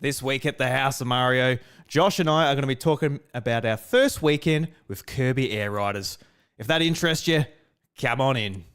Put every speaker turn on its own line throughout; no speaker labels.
This week at the House of Mario, Josh and I are going to be talking about our first weekend with Kirby Air Riders. If that interests you, come on in.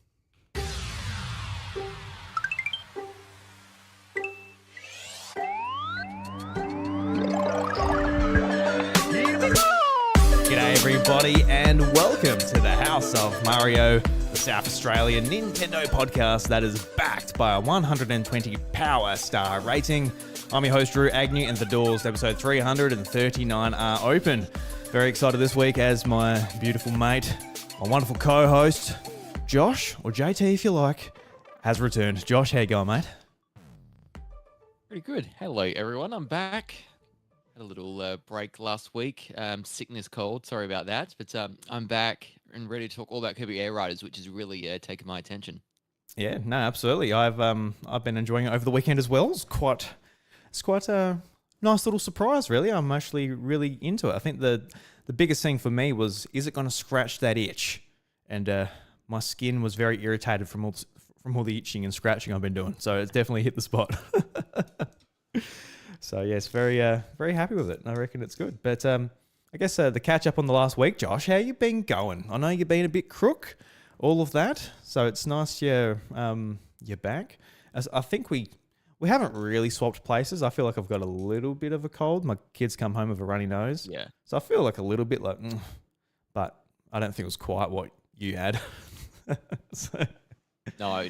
G'day everybody and welcome to the House of Mario, the South Australian Nintendo podcast that is backed by a 120 power star rating. I'm your host, Drew Agnew, and the doors to episode 339 are open. Very excited this week as my beautiful mate, my wonderful co-host, Josh, or JT if you like, has returned. Josh, how you going, mate?
Pretty good. Hello, everyone. I'm back. Had a little break last week. Sickness cold. Sorry about that. But I'm back and ready to talk all about Kirby Air Riders, which has really taken my attention.
Yeah, no, absolutely. I've been enjoying it over the weekend as well. It's quite a nice little surprise, really. I'm actually really into it. I think the biggest thing for me was, is it going to scratch that itch? And my skin was very irritated from all the itching and scratching I've been doing. So it's definitely hit the spot. So yes, very happy with it. I reckon it's good. But I guess the catch up on the last week, Josh, how you been going? I know you've been a bit crook, all of that. So it's nice you're back. As I think we haven't really swapped places. I feel like I've got a little bit of a cold. My kids come home with a runny nose.
Yeah.
So I feel like a little bit like, but I don't think it was quite what you had. So.
No,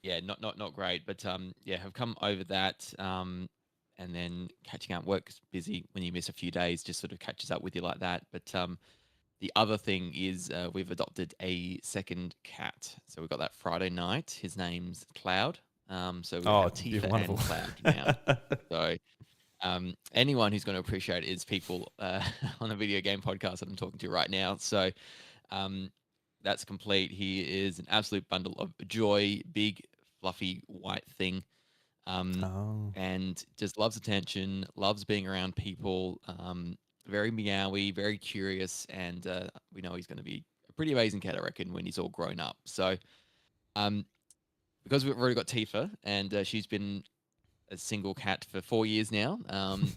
yeah, not great, but yeah, have come over that, and then catching up. Work's busy when you miss a few days, just sort of catches up with you like that. But the other thing is we've adopted a second cat, so we got that Friday night. His name's Cloud. So we have Tifa and Cloud now. So anyone who's going to appreciate it is people on a video game podcast that I'm talking to right now. So that's complete. He is an absolute bundle of joy, big, fluffy, white thing. And just loves attention, loves being around people, very meowy, very curious, and we know he's going to be a pretty amazing cat, I reckon, when he's all grown up. So because we've already got Tifa, and she's been a single cat for 4 years now,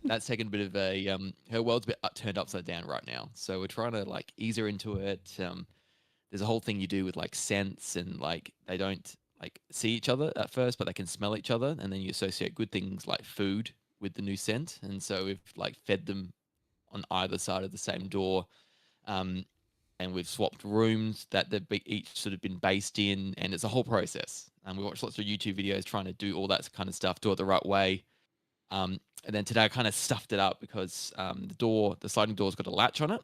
that's taken a bit of a her world's a bit turned upside down right now. So we're trying to like ease her into it. There's a whole thing you do with like scents, and like they don't like see each other at first, but they can smell each other, and then you associate good things like food with the new scent. And so we've like fed them on either side of the same door. And we've swapped rooms that they've each sort of been based in, and it's a whole process. And we watched lots of YouTube videos trying to do all that kind of stuff, do it the right way. And then today I kind of stuffed it up because the sliding door's got a latch on it.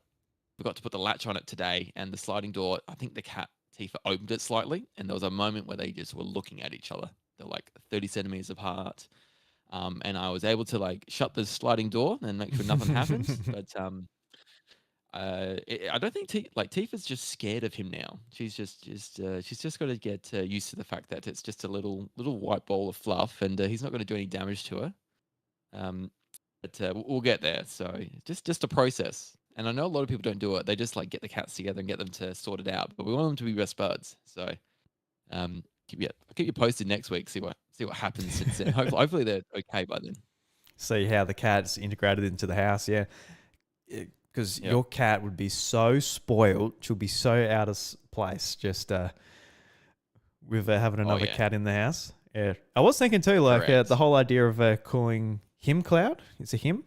Forgot to put the latch on it today, and the sliding door, I think the cat Tifa opened it slightly, and there was a moment where they just were looking at each other. They're like 30 centimeters apart. And I was able to like shut the sliding door and make sure nothing happens. But I don't think Tifa's just scared of him now. She's just got to get used to the fact that it's just a little white ball of fluff, and he's not going to do any damage to her. But we'll get there. So just a process. And I know a lot of people don't do it. They just like get the cats together and get them to sort it out. But we want them to be best buds. So I'll keep you posted next week. See what happens since then. Hopefully they're okay by then.
See how the cat's integrated into the house. Yeah. Because your cat would be so spoiled. She'll be so out of place just with having another cat in the house. Yeah. I was thinking too, like the whole idea of calling him Cloud. It's a him?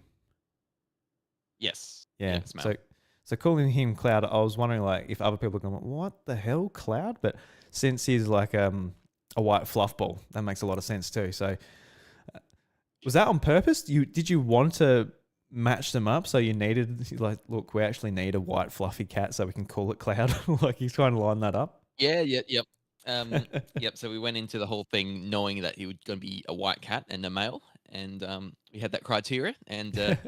Yes.
Yeah. So calling him Cloud, I was wondering like if other people are going, what the hell, Cloud? But since he's like a white fluff ball, that makes a lot of sense too. So was that on purpose? Did you want to match them up? So you needed like, look, we actually need a white fluffy cat so we can call it Cloud. Like he's trying to line that up.
Yeah. Yep. Yep. So we went into the whole thing knowing that he was going to be a white cat and a male, and we had that criteria. And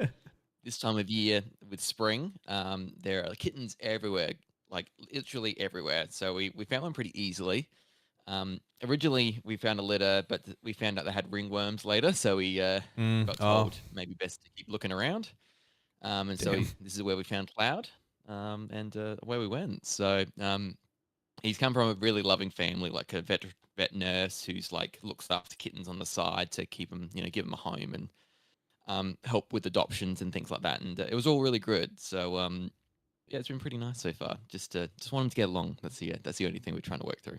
this time of year with spring, there are kittens everywhere, like literally everywhere. So we found them pretty easily. Originally, we found a litter, but we found out they had ringworms later. So we got told maybe best to keep looking around. And so this is where we found Cloud, and away we went. So he's come from a really loving family, like a vet nurse who's like looks after kittens on the side to keep them, give them a home and help with adoptions and things like that. And it was all really good. So yeah, it's been pretty nice so far. Just want him to get along. That's the only thing we're trying to work through.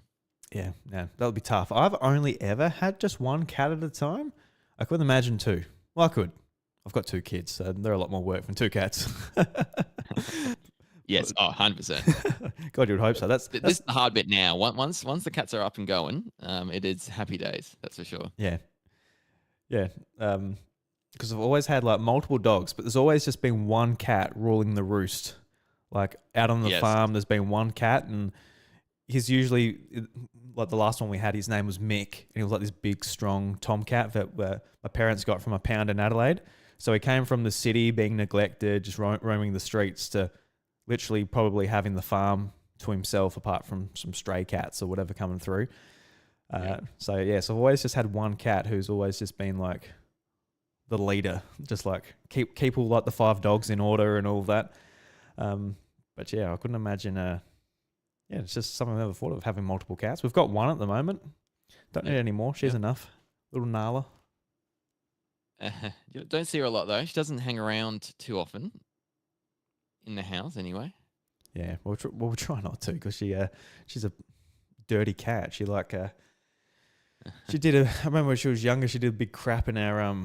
Yeah, no, that'll be tough. I've only ever had just one cat at a time. I couldn't imagine two. Well, I could. I've got two kids, so they're a lot more work than two cats.
Yes, 100%.
God, you would hope so.
This is the hard bit now. Once the cats are up and going, it is happy days. That's for sure.
Yeah, yeah. Because I've always had like multiple dogs, but there's always just been one cat ruling the roost. Like out on the farm, there's been one cat, and he's usually like the last one we had. His name was Mick, and he was like this big, strong tomcat that my parents got from a pound in Adelaide. So he came from the city, being neglected, just roaming the streets, to literally probably having the farm to himself, apart from some stray cats or whatever coming through. So I've always just had one cat who's always just been like the leader, just like keep all like the 5 dogs in order and all of that. But yeah, I couldn't imagine. It's just something I've never thought of, having multiple cats. We've got one at the moment. Don't need any more. She's enough. Little Nala.
You don't see her a lot though. She doesn't hang around too often in the house, anyway.
Yeah, we'll try not to, because she's a dirty cat. She she did I remember when she was younger, she did a big crap in our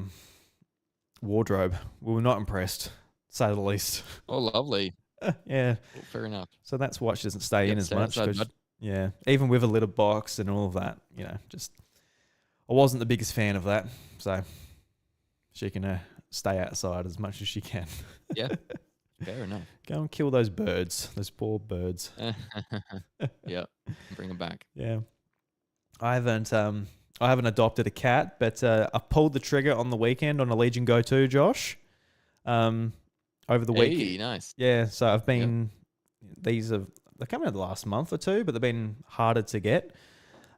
wardrobe. We were not impressed, to say the least.
Oh, lovely.
Yeah.
Well, fair enough.
So that's why she doesn't stay in as much.
Outside,
yeah, even with a litter box and all of that, just I wasn't the biggest fan of that. So she can stay outside as much as she can.
Yeah, fair enough.
Go and kill those birds, those poor birds.
Yeah, bring them back.
Yeah, I haven't adopted a cat, but I pulled the trigger on the weekend on a Legion Go 2, Josh. Over the week.
Hey, nice.
Yeah, so I've been. They're coming in the last month or two, but they've been harder to get.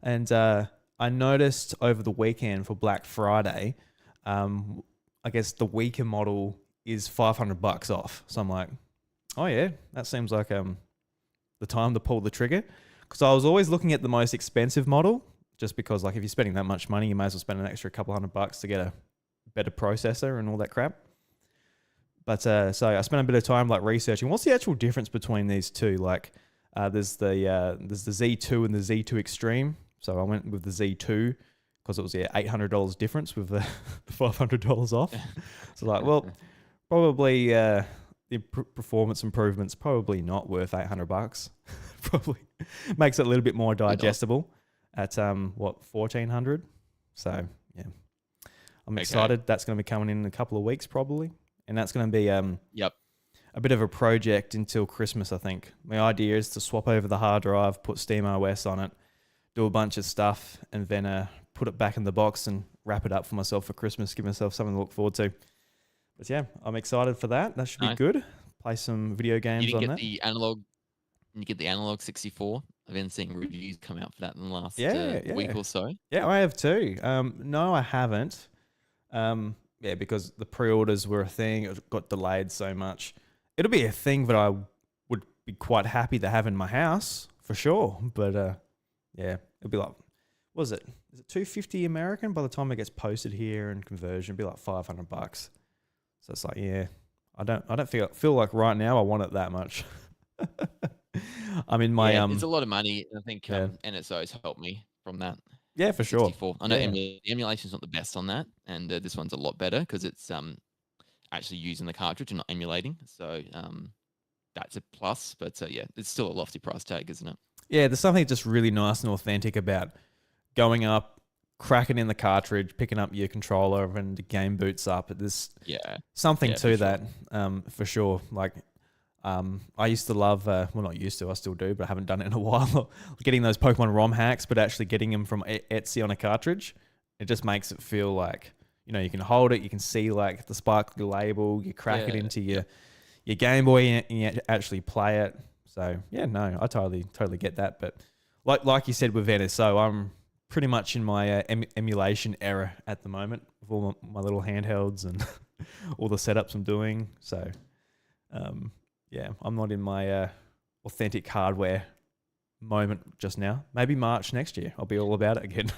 And I noticed over the weekend for Black Friday, I guess the weaker model is $500 off. So I'm like, oh yeah, that seems like the time to pull the trigger. Because I was always looking at the most expensive model, just because like if you're spending that much money, you may as well spend an extra couple $100 to get a better processor and all that crap. But so I spent a bit of time like researching what's the actual difference between these two. Like there's the Z2 and the Z2 Extreme. So I went with the Z2 because it was $800 difference with the $500 off. So like, well, probably the performance improvements probably not worth $800. Probably makes it a little bit more digestible at $1,400. So yeah, I'm excited. That's going to be coming in a couple of weeks probably. And that's going to be a bit of a project until Christmas, I think. My idea is to swap over the hard drive, put SteamOS on it, do a bunch of stuff, and then put it back in the box and wrap it up for myself for Christmas, give myself something to look forward to. But yeah, I'm excited for that. That should be good. Play some video games on that.
You get the analog 64. I've been seeing reviews come out for that in the last week or so.
Yeah, I have too. No, I haven't. Yeah, because the pre-orders were a thing. It got delayed so much. It'll be a thing that I would be quite happy to have in my house for sure. But yeah, it'll be like, what is it? Is it $250 American by the time it gets posted here and conversion? It'll be like $500. So it's like, yeah, I don't feel like right now I want it that much. I'm in my
it's a lot of money. I think NSO's helped me from that.
Yeah, for sure.
I know the emulation's not the best on that, and this one's a lot better because it's actually using the cartridge and not emulating. So that's a plus. But yeah, it's still a lofty price tag, isn't it?
Yeah, there's something just really nice and authentic about going up, cracking in the cartridge, picking up your controller, and the game boots up. There's something to that for sure. Like I used to love, well, not used to, I still do, but I haven't done it in a while, getting those Pokemon ROM hacks, but actually getting them from Etsy on a cartridge. It just makes it feel like, you can hold it, you can see like the sparkly label, you crack it into your Game Boy and you actually play it. So yeah, no, I totally get that. But like you said with NSO, I'm pretty much in my emulation era at the moment with all my little handhelds and all the setups I'm doing. So yeah, I'm not in my authentic hardware moment just now. Maybe March next year, I'll be all about it again.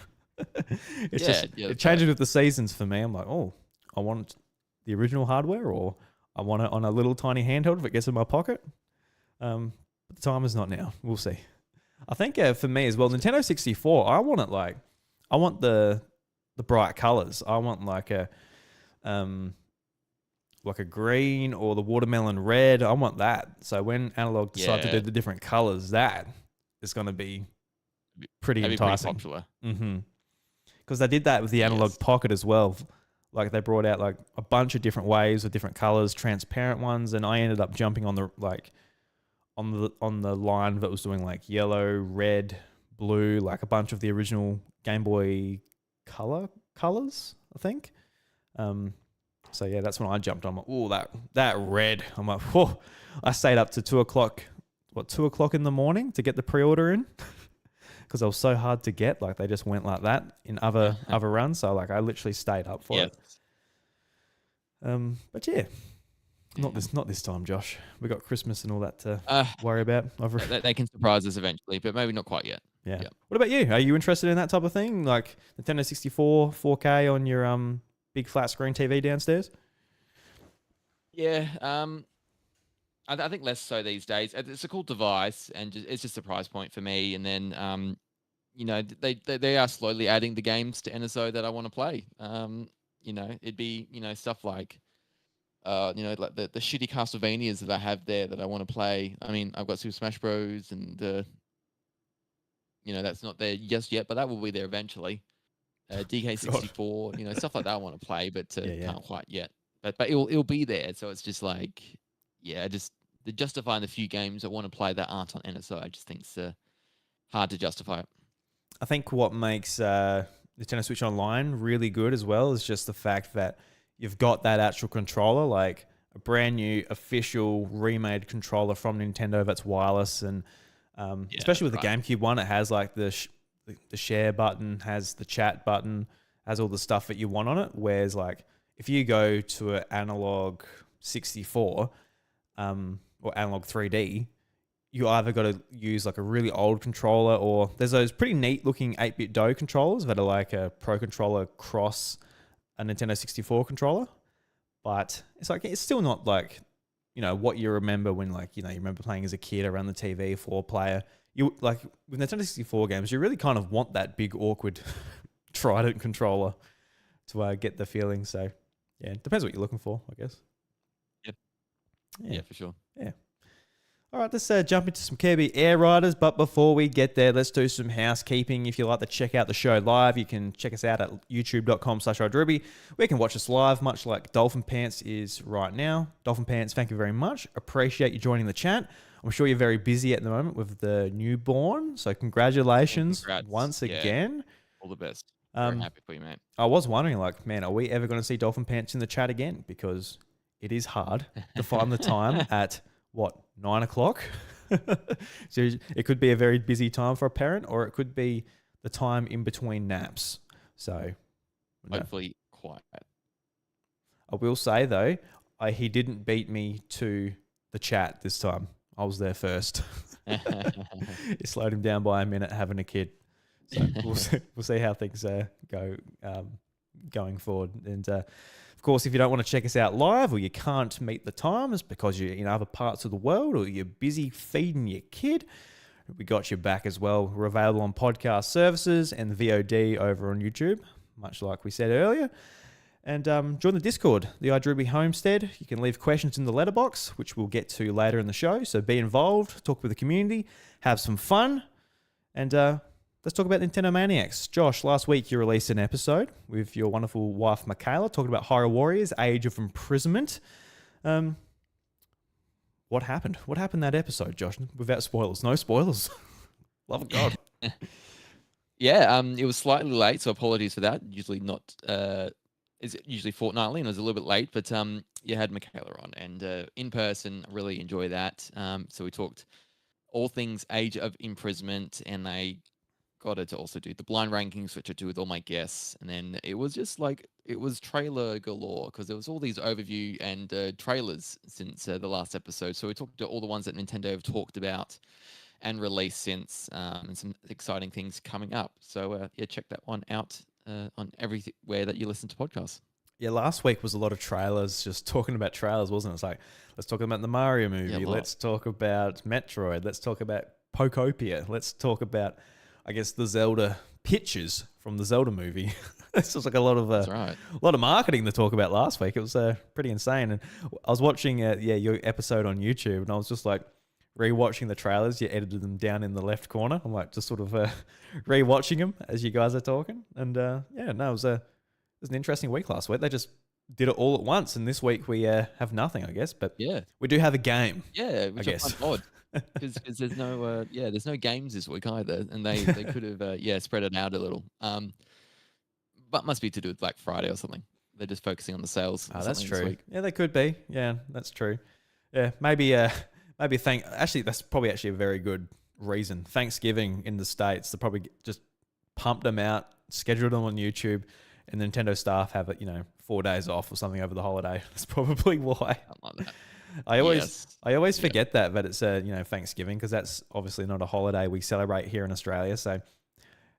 It's
Yeah,
just
yeah,
it
that's right.
changes with the seasons for me. I'm like, oh, I want the original hardware, or I want it on a little tiny handheld if it gets in my pocket. But the time is not now. We'll see. I think for me as well, Nintendo 64. I want the bright colors. I want um like a green or the watermelon red. I want that. So when Analog decide to do
Yeah,
the different colors, that is going to be
b-
pretty
that'd be pretty
enticing.
popular.
Mm-hmm. Because they did that with the Analog
Yes.
Pocket as well. Like they brought out like a bunch of different waves with different colors, transparent ones, and I ended up jumping on the line that was doing like yellow, red, blue, like a bunch of the original Game Boy colors, I think. Um, so yeah, that's when I jumped on. I'm like, oh, that red. I'm like, whoa. I stayed up to 2 o'clock. What, 2 o'clock in the morning to get the pre-order in? Because it was so hard to get. Like they just went like that in other runs. So like I literally stayed up for
Yes.
it. But yeah, not this time, Josh. We got Christmas and all that to
Uh,
worry about.
they can surprise us eventually, but maybe not quite yet.
Yeah.
Yeah.
What about you? Are you interested in that type of thing? Like Nintendo 64, 4K on your big flat screen TV downstairs?
Yeah. I think less so these days. It's a cool device, and it's just a price point for me. And then, they are slowly adding the games to NSO that I want to play. It'd be stuff like, like the shitty Castlevanias that I have there that I want to play. I mean, I've got Super Smash Bros. And that's not there just yet, but that will be there eventually.
God.
DK64, stuff like that I want to play, but
Yeah.
can't quite yet. But it'll be there. So it's just like, yeah, just the justifying the few games I want to play that aren't on NSO. I just think it's hard to justify it.
I think what makes Nintendo Switch Online really good as well is just the fact that you've got that actual controller, like a brand new official remade controller from Nintendo that's wireless, and especially with the GameCube one, it has like the share button, has the chat button, has all the stuff that you want on it. Whereas like if you go to an analog 64 or analog 3D, you either got to use like a really old controller, or there's those pretty neat looking 8-bit Do controllers that are like a Pro controller cross a Nintendo 64 controller. But it's still not like, what you remember when you remember playing as a kid around the TV, 4-player. You like with Nintendo 64 games, you really kind of want that big awkward Trident controller to get the feeling. So yeah, it depends what you're looking for, I guess.
Yep.
Yeah,
Yeah, for sure.
Yeah. All right, let's jump into some Kirby Air Riders. But before we get there, let's do some housekeeping. If you'd like to check out the show live, you can check us out at youtube.com/iDruby. We can watch us live, much like Dolphin Pants is right now. Dolphin Pants, thank you very much. Appreciate you joining the chat. I'm sure you're very busy at the moment with the newborn. So congratulations once again.
All the best. Very happy for you, mate.
I was wondering, man, are we ever going to see Dolphin Pants in the chat again? Because it is hard to find the time at... 9 o'clock? So it could be a very busy time for a parent, or it could be the time in between naps. So
hopefully quiet.
I will say though, he didn't beat me to the chat this time. I was there first. It slowed him down by a minute having a kid. So we'll see how things go going forward. And of course, if you don't want to check us out live, or you can't meet the times because you're in other parts of the world, or you're busy feeding your kid, we got your back as well. We're available on podcast services and VOD over on YouTube, much like we said earlier. And join the Discord, the iDruby Homestead. You can leave questions in the letterbox, which we'll get to later in the show. So be involved, talk with the community, have some fun, and let's talk about Nintendo Maniacs. Josh, last week you released an episode with your wonderful wife, Michaela, talking about Hyrule Warriors, Age of Imprisonment. What happened? What happened that episode, Josh? Without spoilers. No spoilers. Love of God.
Yeah, it was slightly late, so apologies for that. Usually not... Is it usually fortnightly, and it was a little bit late, but you had Michaela on, and in person, I really enjoy that. So we talked all things Age of Imprisonment, and I got her to also do the blind rankings, which I do with all my guests. And then it was just it was trailer galore, because there was all these overview and trailers since the last episode. So we talked to all the ones that Nintendo have talked about. and released since, and some exciting things coming up. So yeah, check that one out on everywhere that you listen to podcasts.
Yeah, last week was a lot of trailers, just talking about trailers, wasn't it? It's like, let's talk about the Mario
Yeah, a
movie.
lot.
Let's talk about Metroid. Let's talk about Pokopia. Let's talk about, I guess, the Zelda pictures from the Zelda movie. It's just like a lot of
That's right.
a lot of marketing to talk about last week. It was pretty insane. And I was watching your episode on YouTube, and I was just like rewatching the trailers. You edited them down in the left corner. I'm like just sort of rewatching them as you guys are talking. And yeah, no, it was an interesting week last week. They just did it all at once, and this week we have nothing, I guess. But
Yeah,
we do have a game,
yeah,
I
which I
guess.
find odd because there's no there's no games this week either, and they could have spread it out a little. But must be to do with Black Friday or something. They're just focusing on the sales.
Oh,
or
that's
something this
true.
week.
Yeah, they could be. Yeah, that's true. Yeah, maybe actually that's probably actually a very good reason. Thanksgiving in the States, they probably just pumped them out, scheduled them on YouTube, and the Nintendo staff have 4 days off or something over the holiday. That's probably why.
Something like that.
I always
Yes.
I always
Yeah.
forget that it's Thanksgiving, because that's obviously not a holiday we celebrate here in Australia. So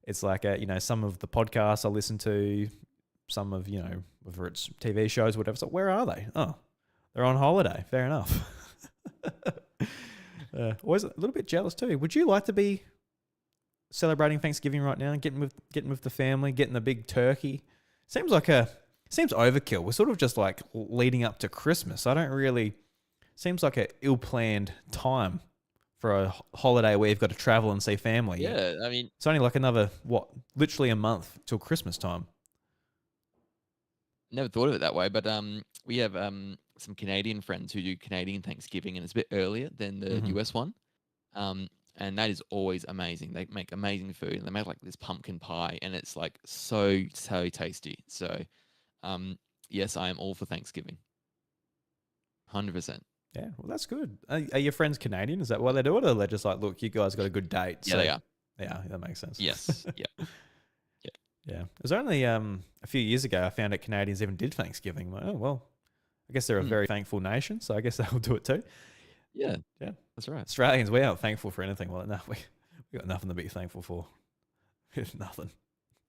it's like some of the podcasts I listen to, some of whether it's TV shows, whatever. So where are they? Oh, they're on holiday. Fair enough. Always a little bit jealous too. Would you like to be celebrating Thanksgiving right now, getting with the family, getting the big turkey? Seems overkill. We're sort of just like leading up to Christmas. I don't really. Seems like a ill-planned time for a holiday where you've got to travel and see family.
Yeah, I mean,
It's only like another literally a month till Christmas time.
never thought of it that way, but we have some Canadian friends who do Canadian Thanksgiving, and it's a bit earlier than the
Mhm.
US one. And that is always amazing. They make amazing food, and they make like this pumpkin pie, and it's like so tasty. So, yes, I am all for Thanksgiving. 100%.
Yeah, well, that's good. Are your friends Canadian? Is that why they do it, or they're just like, look, you guys got a good date?
Yeah, they are.
Yeah, that makes sense.
Yes. Yeah.
Yeah. It was only a few years ago I found out Canadians even did Thanksgiving. I'm like, oh well, I guess they're a very thankful nation, so I guess they'll do it too.
Yeah.
Yeah.
That's right.
Australians, we aren't thankful for anything. Well, no, we got nothing to be thankful for. Nothing.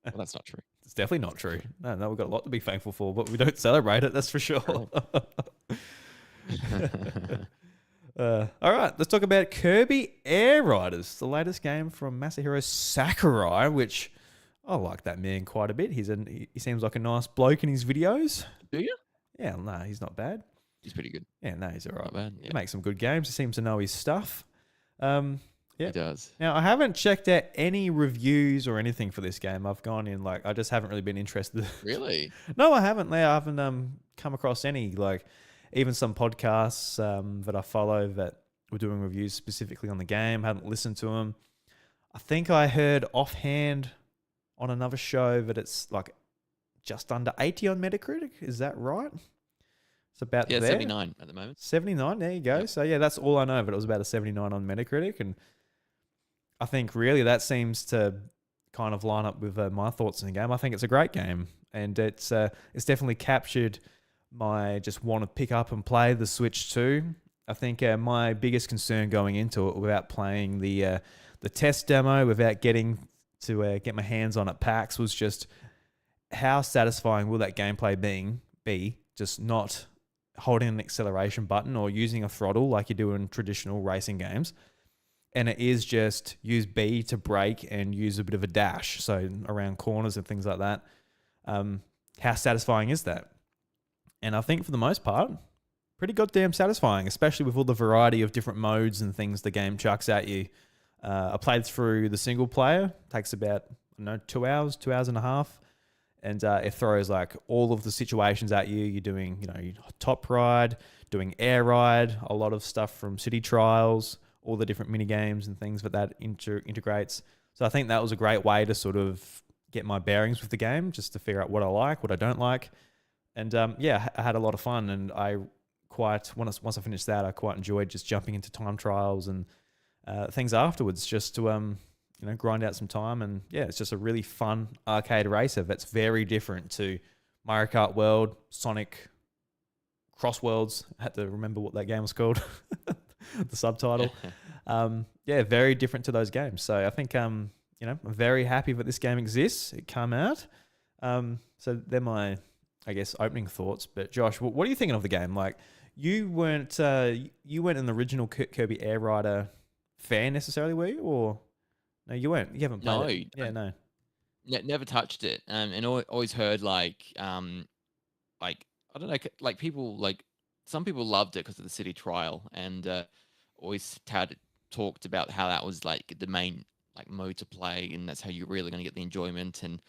Well, that's not true.
It's definitely not true. No, we've got a lot to be thankful for, but we don't celebrate it. That's for sure. All right, let's talk about Kirby Air Riders, the latest game from Masahiro Sakurai, which I like that man quite a bit. He seems like a nice bloke in his videos.
Do you?
Yeah, no, he's not bad.
He's pretty good.
Yeah, no, he's all right.
Not bad.
He
Yeah.
makes some good games. He seems to know his stuff. Yeah.
He does.
Now, I haven't checked out any reviews or anything for this game. I've gone in, like, I just haven't really been interested.
Really?
No, I haven't. I haven't come across any, like, even some podcasts that I follow that were doing reviews specifically on the game. Haven't listened to them. I think I heard offhand on another show that it's like just under 80 on Metacritic. Is that right? It's about
Yeah,
there.
79 at the moment.
79, there you go.
Yep.
So yeah, that's all I know, but it was about a 79 on Metacritic, and I think really that seems to kind of line up with my thoughts on the game. I think it's a great game, and it's definitely captured my just want to pick up and play the Switch 2. I think my biggest concern going into it, without playing the test demo, without getting to get my hands on it PAX, was just how satisfying will that gameplay be just not holding an acceleration button or using a throttle like you do in traditional racing games. And it is just use B to brake and use a bit of a dash, so around corners and things like that. How satisfying is that? And I think for the most part, pretty goddamn satisfying, especially with all the variety of different modes and things the game chucks at you. I played through the single player. Takes about 2 hours, 2 hours and a half. And it throws like all of the situations at you. You're doing, top ride, doing air ride, a lot of stuff from city trials, all the different mini games and things that integrates. So I think that was a great way to sort of get my bearings with the game, just to figure out what I like, what I don't like. And yeah, I had a lot of fun, and once I finished that, I quite enjoyed just jumping into time trials and things afterwards, just to grind out some time. And yeah, it's just a really fun arcade racer that's very different to Mario Kart World, Sonic, Cross Worlds. I had to remember what that game was called, the subtitle. yeah, very different to those games. So I think I'm very happy that this game exists. It come out. So they're my, I guess, opening thoughts. But Josh, what are you thinking of the game? Like, you weren't an original Kirby Air Rider fan necessarily, were you? Or no, you weren't. You haven't played
No,
it. Yeah, no.
never touched it. And always heard like I don't know, like people like some people loved it because of the city trial, and always talked about how that was like the main like mode to play, and that's how you're really going to get the enjoyment. And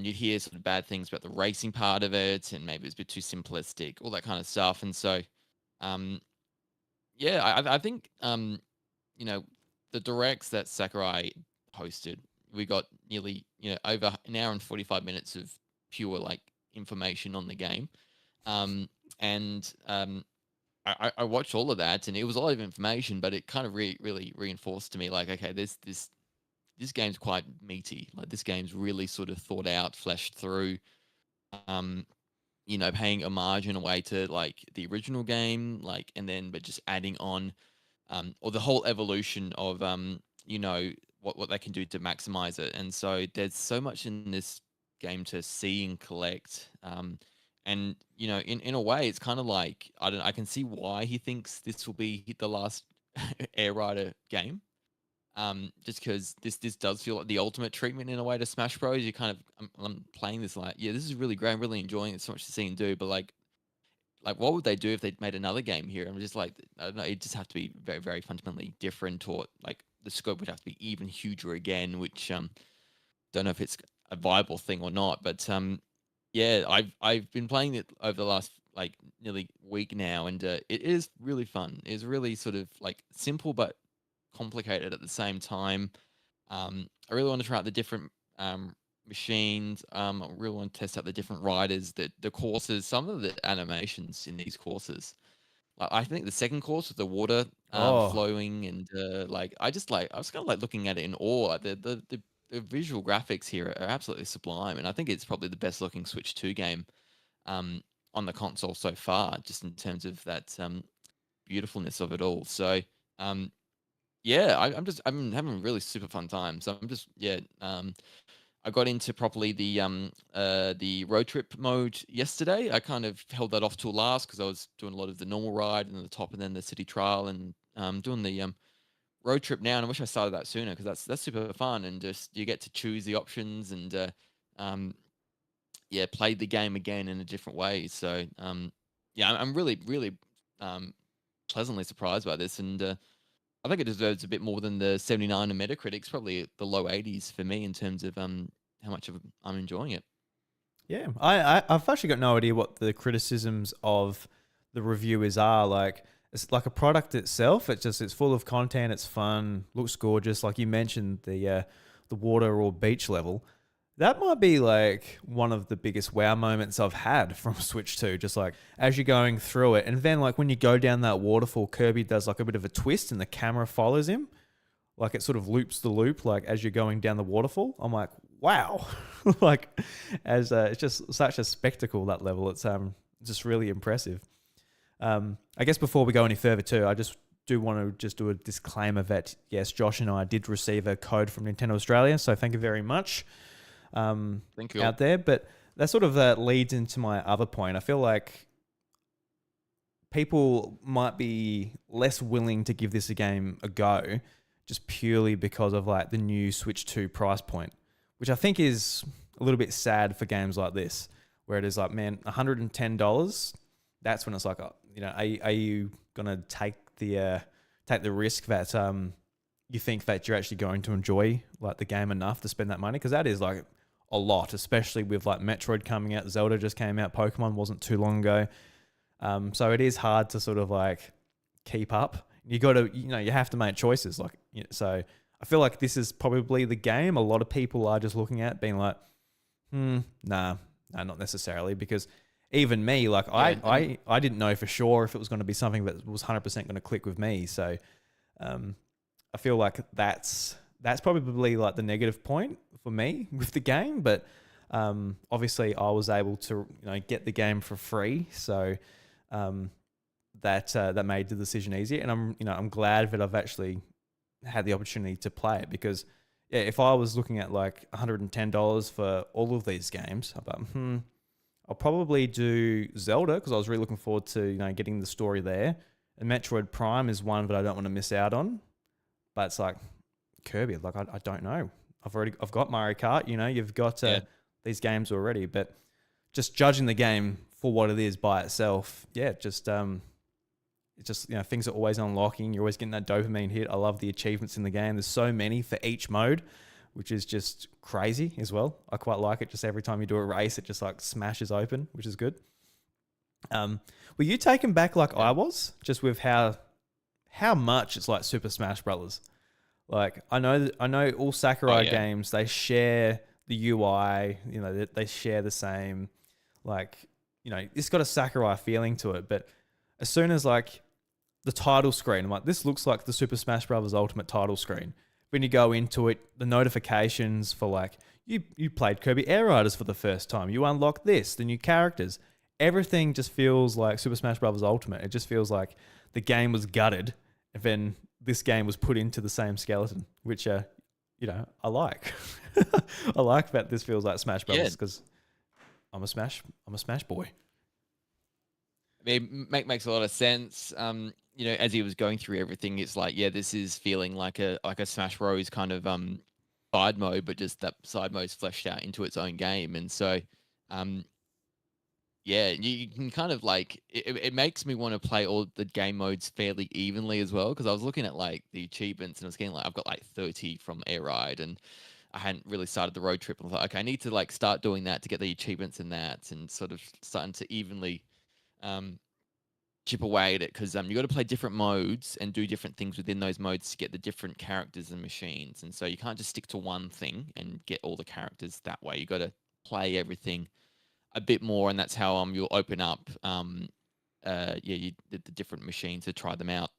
you'd hear sort of bad things about the racing part of it, and maybe it's a bit too simplistic, all that kind of stuff. And so, um, yeah, I think you know the directs that Sakurai hosted, we got nearly over an hour and 45 minutes of pure like information on the game, um, and I watched all of that, and it was a lot of information, but it kind of really reinforced to me like, okay, this game's quite meaty. Like this game's really sort of thought out, fleshed through. Um, paying homage in a way to like the original game, like, and then but just adding on, or the whole evolution of what they can do to maximize it. And so there's so much in this game to see and collect. And in a way, it's kind of like I can see why he thinks this will be the last Air Rider game. Just because this does feel like the ultimate treatment in a way to Smash Bros. You kind of I'm playing this like, yeah, this is really great. I'm really enjoying it. So much to see and do, but like what would they do if they made another game here? I'm just like, I don't know. It just have to be very very fundamentally different, or like the scope would have to be even huger again. Which don't know if it's a viable thing or not. But yeah, I've been playing it over the last like nearly week now, and it is really fun. It's really sort of like simple but complicated at the same time. I really want to try out the different machines. I really want to test out the different riders, the courses, some of the animations in these courses. Like, I think the second course with the water
Oh,
flowing, and I was kind of like looking at it in awe. Like, the visual graphics here are absolutely sublime, and I think it's probably the best looking Switch 2 game um, on the console so far, just in terms of that beautifulness of it all. So um, yeah, I'm having a really super fun time. So I'm just yeah. I got into properly the road trip mode yesterday. I kind of held that off till last because I was doing a lot of the normal ride and the top, and then the city trial, and doing the road trip now. And I wish I started that sooner because that's super fun, and just you get to choose the options, and yeah, play the game again in a different way. So yeah, I'm really um, pleasantly surprised by this, and I think it deserves a bit more than the 79 on Metacritic's, probably the low 80s for me in terms of how much of I'm enjoying it.
yeah. I've actually got no idea what the criticisms of the reviewers are. Like, it's like a product itself. It's full of content. It's fun. Looks gorgeous. Like you mentioned, the water or beach level. That might be like one of the biggest wow moments I've had from Switch 2. Just like as you're going through it, and then like when you go down that waterfall, Kirby does like a bit of a twist, and the camera follows him. Like it sort of loops the loop, like as you're going down the waterfall. I'm like, wow, like as it's just such a spectacle, that level. It's just really impressive. I guess before we go any further too, I just do want to just do a disclaimer that yes, Josh and I did receive a code from Nintendo Australia, so thank you very much
Thank you.
out there. But that sort of leads into my other point. I feel like people might be less willing to give this a game a go just purely because of like the new Switch 2 price point, which I think is a little bit sad for games like this, where it is like, man, $110. That's when it's like, are you gonna take the risk that you think that you're actually going to enjoy like the game enough to spend that money? Because that is like a lot, especially with like Metroid coming out, Zelda just came out, Pokemon wasn't too long ago. So it is hard to sort of like keep up. You got to, you have to make choices. Like, so I feel like this is probably the game a lot of people are just looking at, being like, nah, not necessarily. Because even me, like
Yeah,
I didn't know for sure if it was going to be something that was 100% going to click with me. So I feel like that's probably like the negative point for me with the game. But obviously I was able to get the game for free. So that made the decision easier, and I'm glad that I've actually had the opportunity to play it, because yeah, if I was looking at like $110 for all of these games, I'm like, I'll probably do Zelda because I was really looking forward to getting the story there. And Metroid Prime is one that I don't want to miss out on. But it's like Kirby, like I don't know. I've got Mario Kart. You've got these games already, but just judging the game for what it is by itself, it's just things are always unlocking. You're always getting that dopamine hit. I love the achievements in the game. There's so many for each mode, which is just crazy as well. I quite like it. Just every time you do a race, it just like smashes open, which is good. Were you taken back like I was, just with how much it's like Super Smash Brothers? Like I know all Sakurai games, they share the UI. They share the same. Like it's got a Sakurai feeling to it, but as soon as like the title screen, I'm like, this looks like the Super Smash Bros. Ultimate title screen. When you go into it, the notifications for like, you played Kirby Air Riders for the first time, you unlock this, the new characters, everything just feels like Super Smash Bros. Ultimate. It just feels like the game was gutted and then this game was put into the same skeleton, which, I like. I like that this feels like Smash Bros. Because I'm a Smash boy.
It makes a lot of sense. As he was going through everything, it's like, this is feeling like a Smash Bros. Kind of side mode, but just that side mode's fleshed out into its own game. And so, you can kind of like it makes me want to play all the game modes fairly evenly as well. Because I was looking at like the achievements and I was getting like I've got like 30 from Air Ride and I hadn't really started the road trip. And I thought, okay, I need to like start doing that to get the achievements in that and sort of starting to evenly chip away at it, because you got to play different modes and do different things within those modes to get the different characters and machines. And so you can't just stick to one thing and get all the characters that way. You got to play everything a bit more, and that's how you'll open up the different machines to try them out.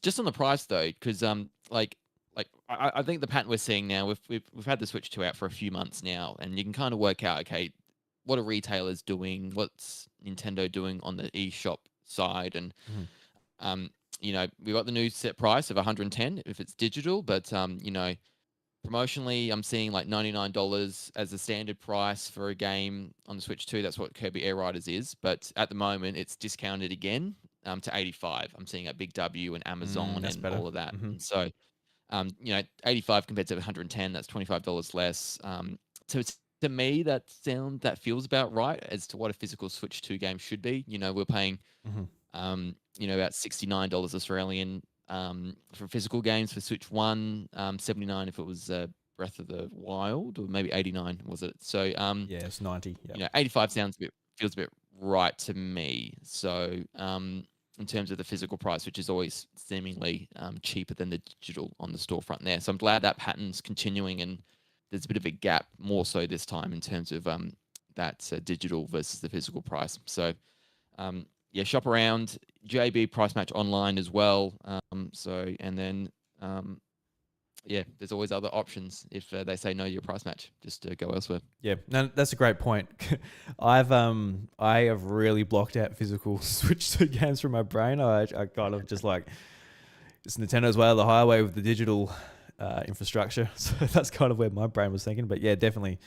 Just on the price though, because I think the pattern we're seeing now, we've had the Switch 2 out for a few months now, and you can kind of work out, okay, what are retailers doing? What's Nintendo doing on the eShop side? And we got the new set price of 110 if it's digital, but promotionally, I'm seeing like $99 as a standard price for a game on the Switch 2. That's what Kirby Air Riders is, but at the moment it's discounted again to 85. I'm seeing at Big W and Amazon and better. All of that. And so 85 compared to 110, that's $25 less. So it's, to me, that feels about right as to what a physical Switch 2 game should be. We're paying, about $69 Australian for physical games for Switch 1, 79 if it was Breath of the Wild, or maybe 89 was it? So
it's 90. Yep.
85 feels a bit right to me. So in terms of the physical price, which is always seemingly cheaper than the digital on the storefront there. So I'm glad that pattern's continuing, and there's a bit of a gap more so this time in terms of that digital versus the physical price. So shop around. JB Price Match online as well. And then there's always other options if they say no to your price match. Just go elsewhere.
Yeah, no, that's a great point. I have really blocked out physical Switch 2 games from my brain. I kind of just like, it's Nintendo's way of the highway with the digital infrastructure. So that's kind of where my brain was thinking. But yeah, definitely.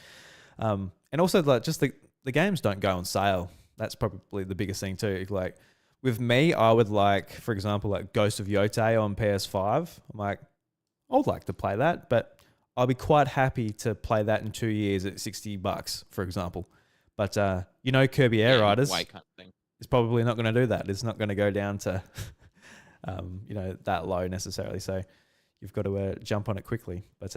And also like just the games don't go on sale. That's probably the biggest thing too. Like with me, I would like, for example, like Ghost of Yotei on PS5. I'm like, I would like to play that, but I'll be quite happy to play that in 2 years at $60, for example. But Kirby Air Riders
kind of thing.
is probably not going to do that. It's not going to go down to that low necessarily. So you've got to jump on it quickly. But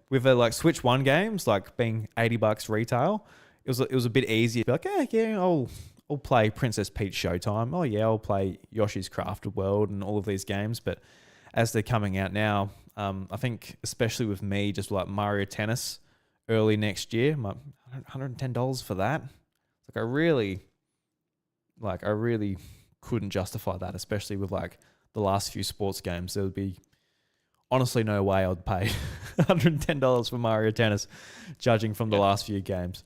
with like Switch 1 games, like being $80 retail, it was a bit easier. Like, I'll play Princess Peach Showtime. Oh yeah, I'll play Yoshi's Crafted World and all of these games. But as they're coming out now, I think especially with me, just like Mario Tennis early next year, $110 for that. Like I really couldn't justify that, especially with like the last few sports games. There would be honestly no way I'd pay $110 for Mario Tennis, judging from the last few games.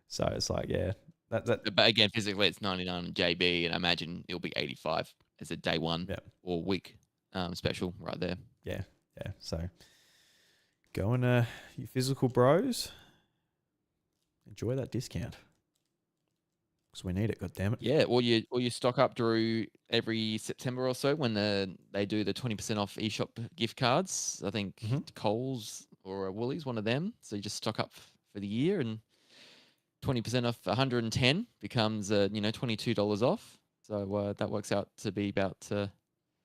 So it's like, that.
But again, physically it's 99 on JB, and I imagine it'll be 85 as a day one or week special right there.
yeah. So go and you physical bros, enjoy that discount because we need it. God damn it.
Yeah, or you stock up, Drew, every September or so when they do the 20% off eShop gift cards. I think
Mm-hmm.
Coles or Woolies, one of them. So you just stock up for the year, and 20% off 110 becomes $22 off. So that works out to be about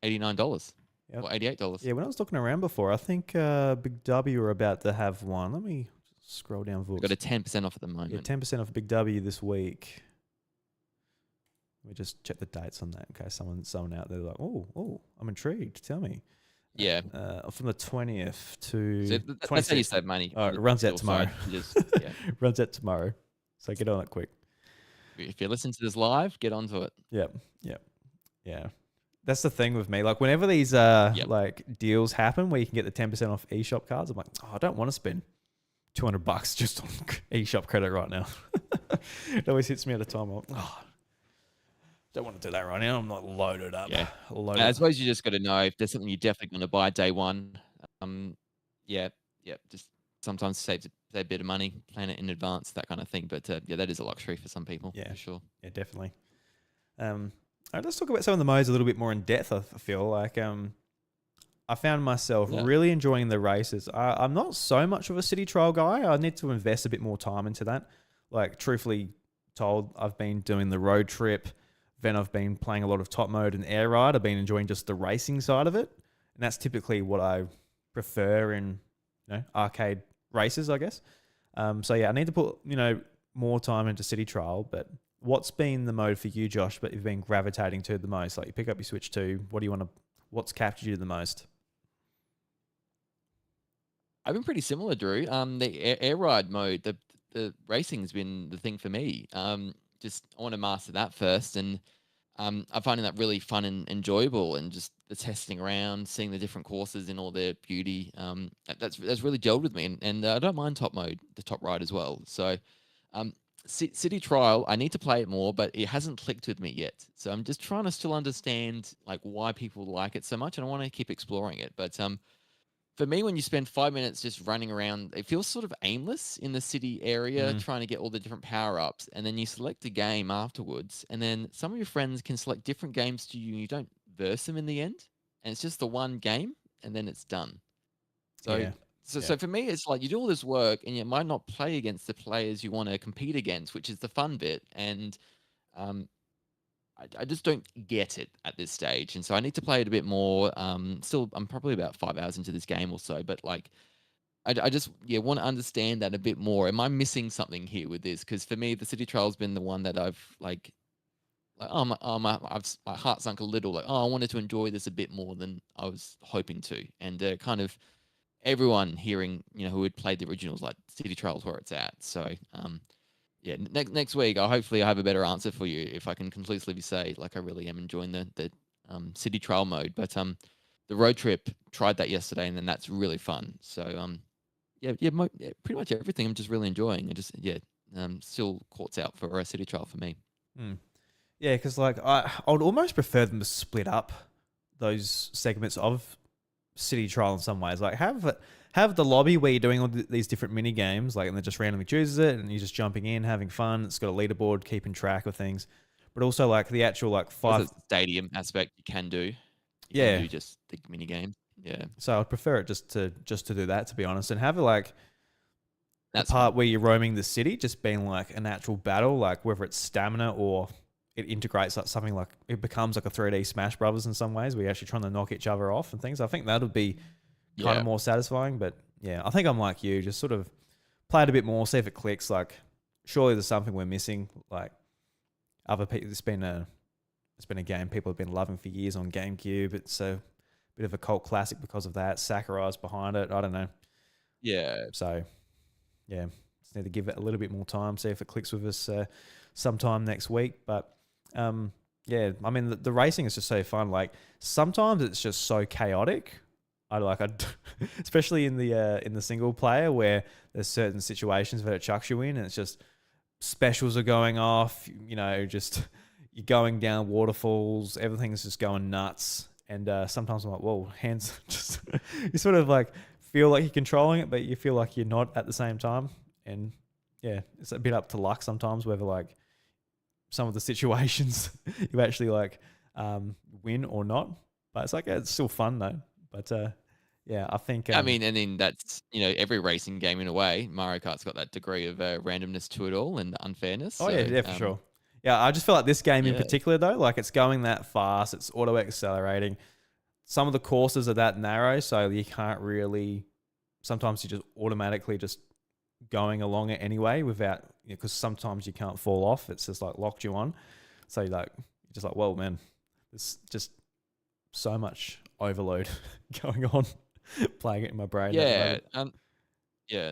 $89
Yep.
or $88.
Yeah, when I was looking around before, I think Big W are about to have one. Let me scroll down.
We've got a 10% off at the
Yeah,
moment.
10% off Big W this week. Let me just check the dates on that in case someone out there like, oh, I'm intrigued. Tell me.
Yeah.
From the 20th to
So that's how you
26th.
save money.
Oh, it runs out tomorrow.
Yeah.
Runs out tomorrow. So get on it quick.
If you listen to this live, get onto it.
Yep. Yeah. That's the thing with me. Like whenever these like deals happen where you can get the 10% off eShop cards, I'm like, oh, I don't want to spend $200 just on eShop credit right now. It always hits me at a time. I'm like, oh, don't want to do that right now. I'm not loaded up.
Yeah.
Loaded
I suppose you just got to know if there's something you're definitely going to buy day one. Yeah. Just sometimes save a bit of money, plan it in advance, that kind of thing. But that is a luxury for some people.
Yeah,
for sure.
Yeah, definitely. All right, let's talk about some of the modes a little bit more in depth. I feel like I found myself really enjoying the races. I'm not so much of a city trial guy. I need to invest a bit more time into that. Like, truthfully told, I've been doing the road trip. Then I've been playing a lot of top mode and air ride. I've been enjoying just the racing side of it. And that's typically what I prefer in arcade races, I guess. So yeah, I need to put, more time into city trial. But what's been the mode for you, Josh, but you've been gravitating to the most? Like you pick up your Switch 2, what's captured you the most?
I've been pretty similar, Drew. The air ride mode, the racing's been the thing for me. Just I want to master that first, and I'm finding that really fun and enjoyable, and just the testing around, seeing the different courses in all their beauty. That's really gelled with me, and I don't mind top mode, the top ride as well. So, city trial, I need to play it more, but it hasn't clicked with me yet. So I'm just trying to still understand like why people like it so much, and I want to keep exploring it. But for me, when you spend 5 minutes just running around, it feels sort of aimless in the city area, trying to get all the different power ups. And then you select a game afterwards, and then some of your friends can select different games to you, and you don't verse them in the end. And it's just the one game, and then it's done. So for me, it's like you do all this work, and you might not play against the players you want to compete against, which is the fun bit. And I just don't get it at this stage, and so I need to play it a bit more. Still, I'm probably about 5 hours into this game or so, but like, I just want to understand that a bit more. Am I missing something here with this? Because for me, the city trial's been the one that I've my heart sunk a little. Like, I wanted to enjoy this a bit more than I was hoping to, and kind of everyone hearing who had played the originals like city trials where it's at. So next week, hopefully I have a better answer for you if I can conclusively say like I really am enjoying the city trial mode. But the road trip, tried that yesterday, and then that's really fun. So pretty much everything I'm just really enjoying. I just still courts out for a city trial for me.
Yeah, because like I would almost prefer them to split up those segments of city trial in some ways. Like have the lobby where you're doing all these different mini games, like, and it just randomly chooses it, and you're just jumping in, having fun. It's got a leaderboard, keeping track of things, but also like the actual like
There's a stadium aspect you can do. You can do just the mini game. Yeah.
So I'd prefer it just to do that, to be honest, and have it like
that
part where you're roaming the city, just being like an actual battle, like whether it's stamina or it integrates like something like it becomes like a 3D Smash Brothers in some ways, where you're actually trying to knock each other off and things. I think that would be kind of more satisfying. But yeah, I think I'm like you, just sort of play it a bit more, see if it clicks. Like, surely there's something we're missing. Like other people, it's been a game people have been loving for years on GameCube. It's a bit of a cult classic because of that. Sakurai's behind it. I don't know.
Yeah.
So yeah, just need to give it a little bit more time, see if it clicks with us sometime next week. But yeah, I mean the racing is just so fun. Like sometimes it's just so chaotic. Especially in the single player where there's certain situations that it chucks you in, and it's just specials are going off. Just you're going down waterfalls. Everything's just going nuts, And sometimes I'm like, whoa, hands just you sort of like feel like you're controlling it, but you feel like you're not at the same time. And yeah, it's a bit up to luck sometimes whether like some of the situations you actually like win or not. But it's like it's still fun though. But yeah, I think
I mean, and then that's every racing game in a way. Mario Kart's got that degree of randomness to it all and unfairness.
oh yeah,
So
yeah, for sure. Yeah, I just feel like this game in
yeah,
particular though, like it's going that fast, it's auto accelerating. Some of the courses are that narrow, so you can't really. Sometimes you just automatically just going along it anyway without because sometimes you can't fall off. It's just like locked you on. So you're just like, well, man, there's just so much overload going on, playing it in my brain at the
yeah,
moment.
yeah.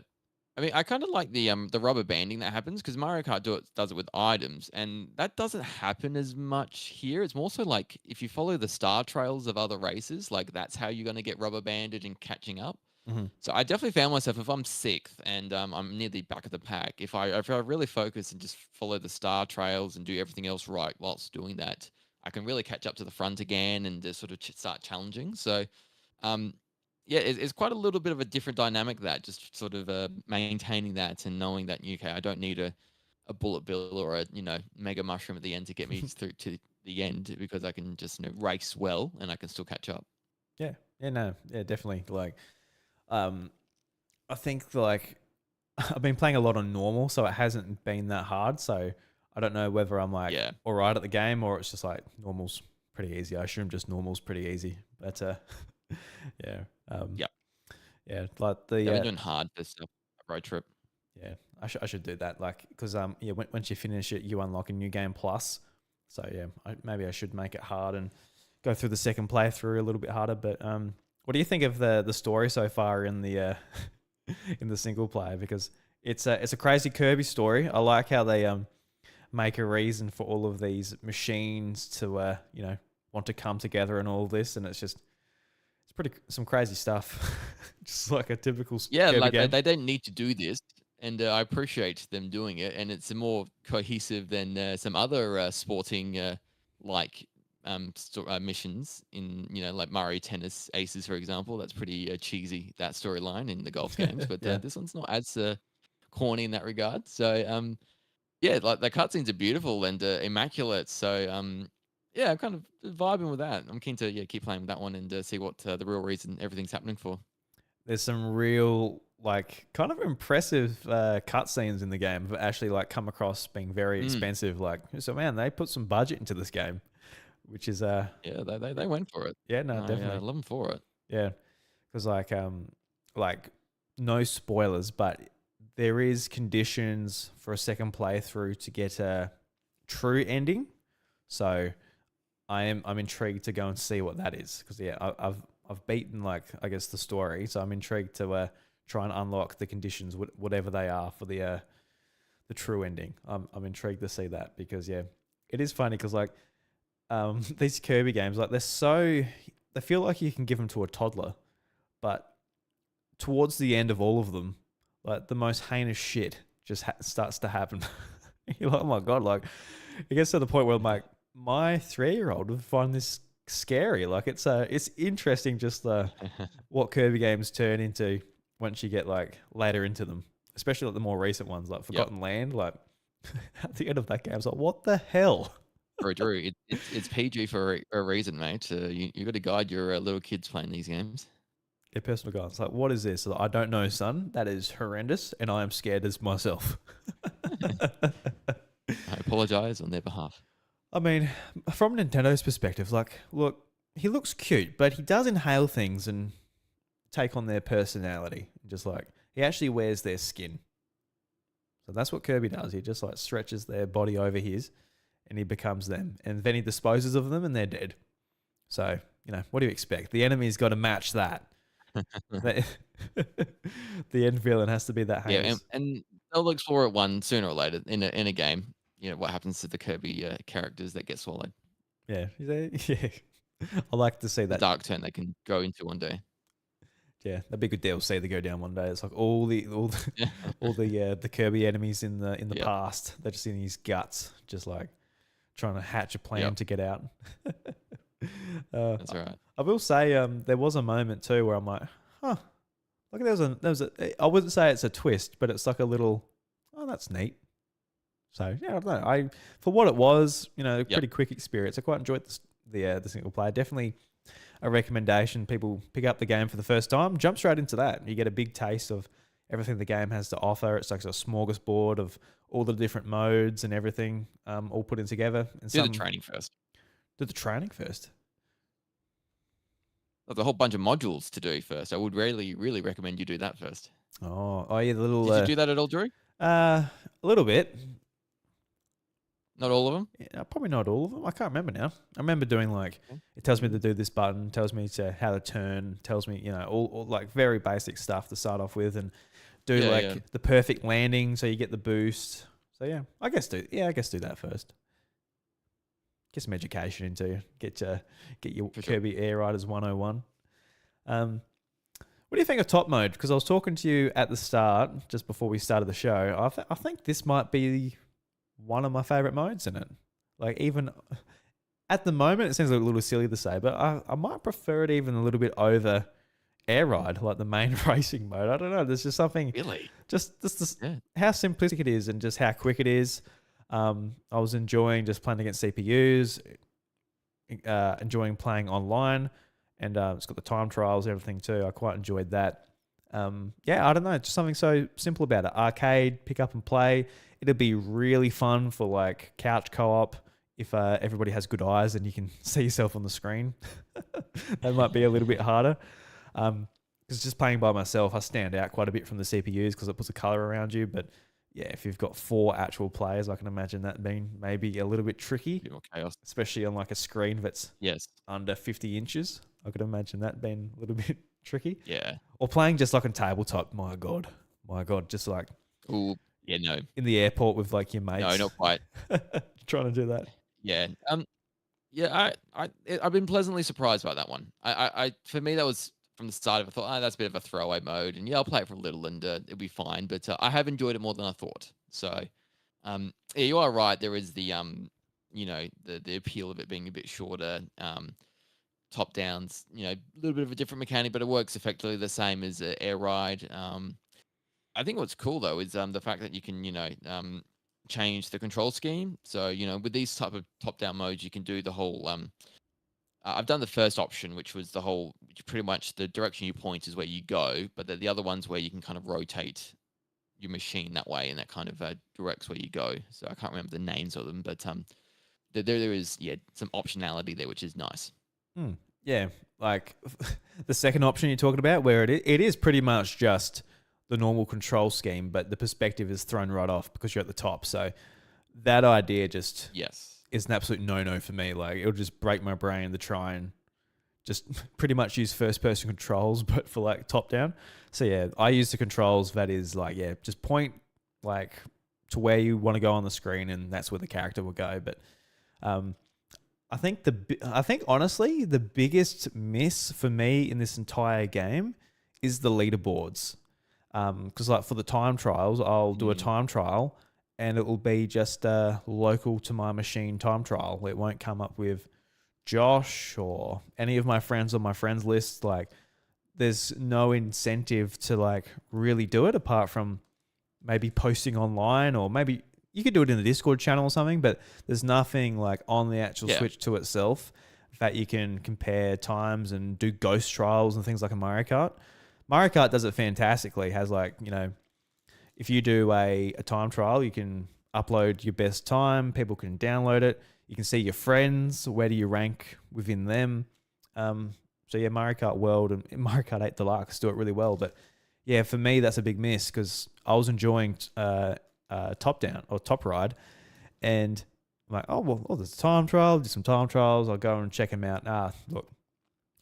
I mean, I kind of like the rubber banding that happens because Mario Kart does it with items, and that doesn't happen as much here. It's more so like if you follow the star trails of other races, like that's how you're gonna get rubber banded and catching up.
Hmm.
So I definitely found myself if I'm sixth and I'm near the back of the pack, if I really focus and just follow the star trails and do everything else right whilst doing that, I can really catch up to the front again and just sort of start challenging. So um, yeah, it's quite a little bit of a different dynamic that just sort of maintaining that and knowing that okay, I don't need a bullet bill or a mega mushroom at the end to get me through to the end because I can just race well and I can still catch up.
Yeah, yeah, no, yeah, definitely. Like, um, I think like I've been playing a lot on normal, so it hasn't been that hard. So I don't know whether I'm like
Yeah,
all right at the game or it's just like normal's pretty easy. I assume just normal's pretty easy, but yeah,
yeah,
yeah, like the
yeah. I've been doing hard for stuff road trip.
yeah, I should do that. Like, because yeah, once you finish it, you unlock a new game plus. So yeah, maybe I should make it hard and go through the second playthrough a little bit harder. But what do you think of the story so far in the in the single player? Because it's a crazy Kirby story. I like how they make a reason for all of these machines to want to come together and all of this, and it's pretty some crazy stuff, just like a typical
Yeah,
Kirby
like
game.
they don't need to do this, and I appreciate them doing it, and it's more cohesive than some other sporting like missions in like Mario Tennis Aces, for example. That's pretty cheesy that storyline in the golf games, but
Yeah.
this one's not as corny in that regard. So yeah, like the cutscenes are beautiful and immaculate. So yeah, I'm kind of vibing with that. I'm keen to keep playing with that one and see what the real reason everything's happening for.
There's some real like kind of impressive cutscenes in the game that actually like come across being very
Mm.
expensive. Like, so man, they put some budget into this game, which is
Yeah, they went for it.
yeah, no,
I
definitely,
love them for it.
yeah, because like no spoilers, but there is conditions for a second playthrough to get a true ending. So I'm intrigued to go and see what that is because yeah, I've beaten like I guess the story, so I'm intrigued to try and unlock the conditions, whatever they are, for the true ending. I'm intrigued to see that because yeah, it is funny because like these Kirby games like they feel like you can give them to a toddler, but towards the end of all of them, like the most heinous shit just starts to happen. You're like, oh my god, like it gets to the point where I'm like, my 3-year-old would find this scary. Like it's interesting just what Kirby games turn into once you get like later into them, especially like the more recent ones like
Yep.
Forgotten Land. Like at the end of that game, I was like, what the hell?
True, true. It's PG for a reason, mate. You got to guide your little kids playing these games.
Yeah, personal guidance. Like, what is this? Like, I don't know, son. That is horrendous, and I am scared as myself.
I apologize on their behalf.
I mean, from Nintendo's perspective, like, look, he looks cute, but he does inhale things and take on their personality. Just like he actually wears their skin. So that's what Kirby does. He just like stretches their body over his, and he becomes them. And then he disposes of them, and they're dead. So what do you expect? The enemy's got to match that. The the end villain has to be that
Yeah,
heinous.
and they'll explore it one sooner or later in a game. What happens to the Kirby characters that get swallowed?
Yeah, yeah. I like to see
The
that.
dark turn they can go into one day.
Yeah, that'd be a good DLC to go down one day. It's like all the Kirby enemies in the
Yep.
past. They're just in his guts, just like trying to hatch a plan
Yep.
to get out.
That's all right.
I will say, there was a moment too where I'm like, huh, like I wouldn't say it's a twist, but it's like a little, oh, that's neat. So yeah, I don't know. For what it was, a
Yep.
pretty quick experience. I quite enjoyed the single player. Definitely a recommendation. People pick up the game for the first time, jump straight into that. You get a big taste of everything the game has to offer. It's like a smorgasbord of all the different modes and everything, all put in together. And
Do the training first.
do the training first.
There's a whole bunch of modules to do first. I would really recommend you do that first.
Oh yeah, the little.
Did you do that at all, Drew?
A little bit.
Not all of them?
Yeah, probably not all of them. I can't remember now. I remember doing like,
Okay.
it tells me to do this button, tells me how to turn, tells me, all like very basic stuff to start off with, and do the perfect landing so you get the boost. So yeah, I guess do that first. Get some education into you. Get your
For
Kirby Air Riders 101. What do you think of top mode? Because I was talking to you at the start, just before we started the show. I think this might be one of my favorite modes in it. Like, even at the moment, it seems a little silly to say, but I might prefer it even a little bit over Air Ride, like the main racing mode. I don't know. There's just something,
Really?
just how simplistic it is and just how quick it is. I was enjoying just playing against CPUs, enjoying playing online, and it's got the time trials and everything too. I quite enjoyed that. I don't know, just something so simple about it. Arcade, pick up and play. It'll be really fun for like couch co-op if everybody has good eyes and you can see yourself on the screen. That might be a little bit harder. Because just playing by myself, I stand out quite a bit from the CPUs because it puts a color around you. But yeah, if you've got 4 actual players, I can imagine that being maybe a little bit tricky,
Bit more chaos.
especially on like a screen that's
Yes.
under 50 inches. I could imagine that being a little bit tricky.
Yeah.
Or playing just like on tabletop. My God, just like
Ooh. Yeah. No.
in the airport with like your mates.
No, not quite.
Trying to do that.
Yeah. Yeah. I've been pleasantly surprised by that one. For me, that was from the start of it. I thought, that's a bit of a throwaway mode, and yeah, I'll play it for a little, and it'll be fine. But I have enjoyed it more than I thought. So, yeah, you are right. There is the the appeal of it being a bit shorter. Top downs, a little bit of a different mechanic, but it works effectively the same as Air Ride. I think what's cool though is the fact that you can change the control scheme. So with these type of top down modes, you can do the whole. I've done the first option, which was which pretty much the direction you point is where you go, but the other one's where you can kind of rotate your machine that way, and that kind of directs where you go. So I can't remember the names of them, but there is some optionality there, which is nice.
Yeah, like the second option you're talking about, where it is pretty much just the normal control scheme, but the perspective is thrown right off because you're at the top. So that idea just is an absolute no-no for me. Like, it'll just break my brain to try and just pretty much use first-person controls, but for like top-down. So yeah, I use the controls that is like, just point like to where you want to go on the screen, and that's where the character will go. But I think honestly, the biggest miss for me in this entire game is the leaderboards. Because like for the time trials, I'll do a time trial, and it will be just local to my machine time trial. It won't come up with Josh or any of my friends on my friends list. Like, there's no incentive to like really do it apart from maybe posting online, or maybe you could do it in the Discord channel or something, but there's nothing like on the actual Switch to itself that you can compare times and do ghost trials and things like a Mario Kart. Mario Kart does it fantastically. It has like, if you do a time trial, you can upload your best time. People can download it. You can see your friends. Where do you rank within them? So yeah, Mario Kart World and Mario Kart 8 Deluxe do it really well. But yeah, for me, that's a big miss because I was enjoying top down or top ride, and I'm like, there's a time trial. Do some time trials. I'll go and check them out. Look,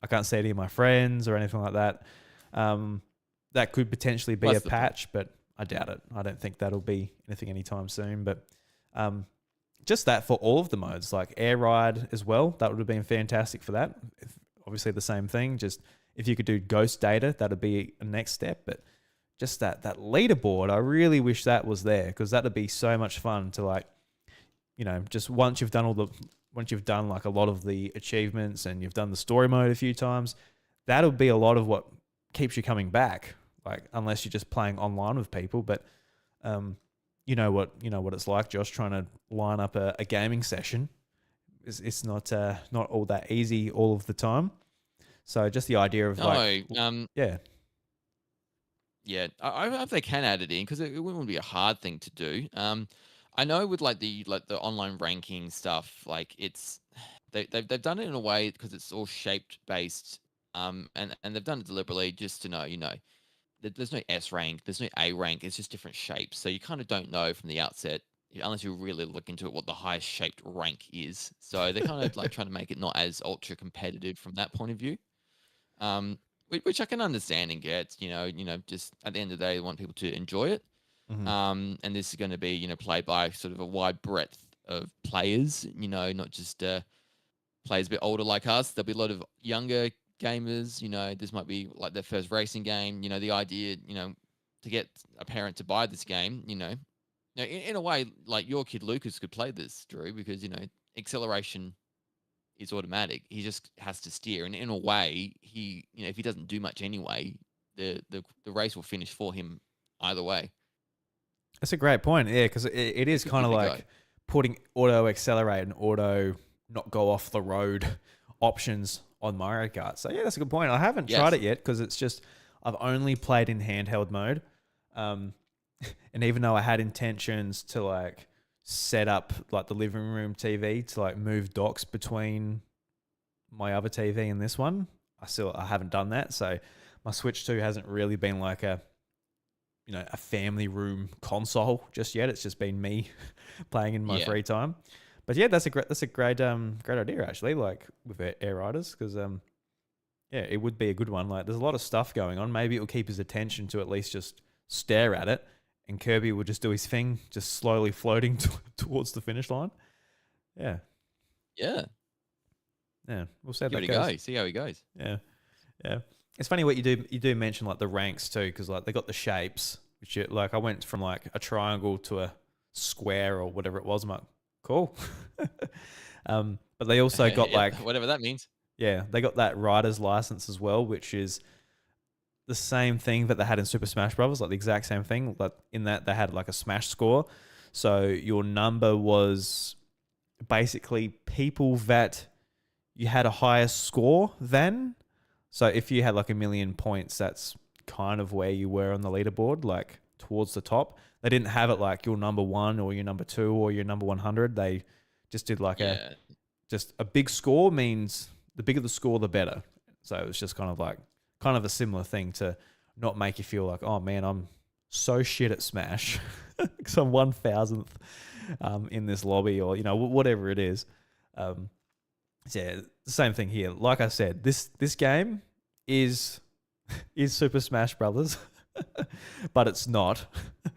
I can't see any of my friends or anything like that. That could potentially be a patch, but I doubt it. I don't think that'll be anything anytime soon. But just that for all of the modes, like Air Ride as well, that would have been fantastic for that. Obviously the same thing. Just if you could do ghost data, that'd be a next step. But just that leaderboard, I really wish that was there, because that'd be so much fun to like, just once you've done all once you've done like a lot of the achievements and you've done the story mode a few times, that'll be a lot of what keeps you coming back. Like unless you're just playing online with people, but you know what it's like, Josh, trying to line up a gaming session. It's not all that easy all of the time. So just the idea of like,
No,
yeah,
yeah, I hope they can add it in because it wouldn't be a hard thing to do. I know with like the online ranking stuff, like they've done it in a way because it's all shaped based, and they've done it deliberately just to know, there's no S rank, there's no A rank, it's just different shapes. So you kind of don't know from the outset, unless you really look into it, what the highest shaped rank is. So they're kind of like trying to make it not as ultra competitive from that point of view. Um, which I can understand and get. Just at the end of the day, they want people to enjoy it.
hmm
And this is going to be, played by sort of a wide breadth of players. Not just players a bit older like us. There'll be a lot of younger gamers. This might be like their first racing game. The idea, to get a parent to buy this game. In a way, like your kid Lucas could play this, Drew, because acceleration is automatic. He just has to steer, and in a way, if he doesn't do much anyway, the race will finish for him either way.
that's a great point. Yeah, because it is kind
Give
of
it a go.
like putting auto accelerate and auto not go off the road options on Mario Kart. So yeah, that's a good point. I haven't
Yes.
tried it yet because it's just I've only played in handheld mode, and even though I had intentions to like set up like the living room TV to like move docks between my other TV and this one, I haven't done that. So my Switch 2 hasn't really been like a family room console just yet. It's just been me playing in my
Yeah.
free time. But yeah, that's a great idea actually. Like with Air Riders, because yeah, it would be a good one. Like there's a lot of stuff going on. Maybe it will keep his attention to at least just stare at it, and Kirby will just do his thing, just slowly floating towards the finish line. Yeah,
Yeah.
yeah. We'll see how
Give
that
it a
goes.
go. See how he goes.
Yeah, yeah. It's funny what you do mention like the ranks too, because like they got the shapes, which like I went from like a triangle to a square or whatever it was. I'm like, cool. But they also got
Yeah,
like,
whatever that means.
yeah, they got that rider's license as well, which is the same thing that they had in Super Smash Brothers, like the exact same thing. But in that they had like a Smash score, so your number was basically people that you had a higher score than. So if you had like 1,000,000 points, that's kind of where you were on the leaderboard, like towards the top. They didn't have it like your number one or your number two or your number 100. They just did like
Yeah.
just a big score means the bigger the score, the better. So it was just kind of a similar thing to not make you feel like, oh man, I'm so shit at Smash because I'm 1,000th in this lobby or, whatever it is. So yeah, the same thing here. Like I said, this game is Super Smash Brothers, but it's not.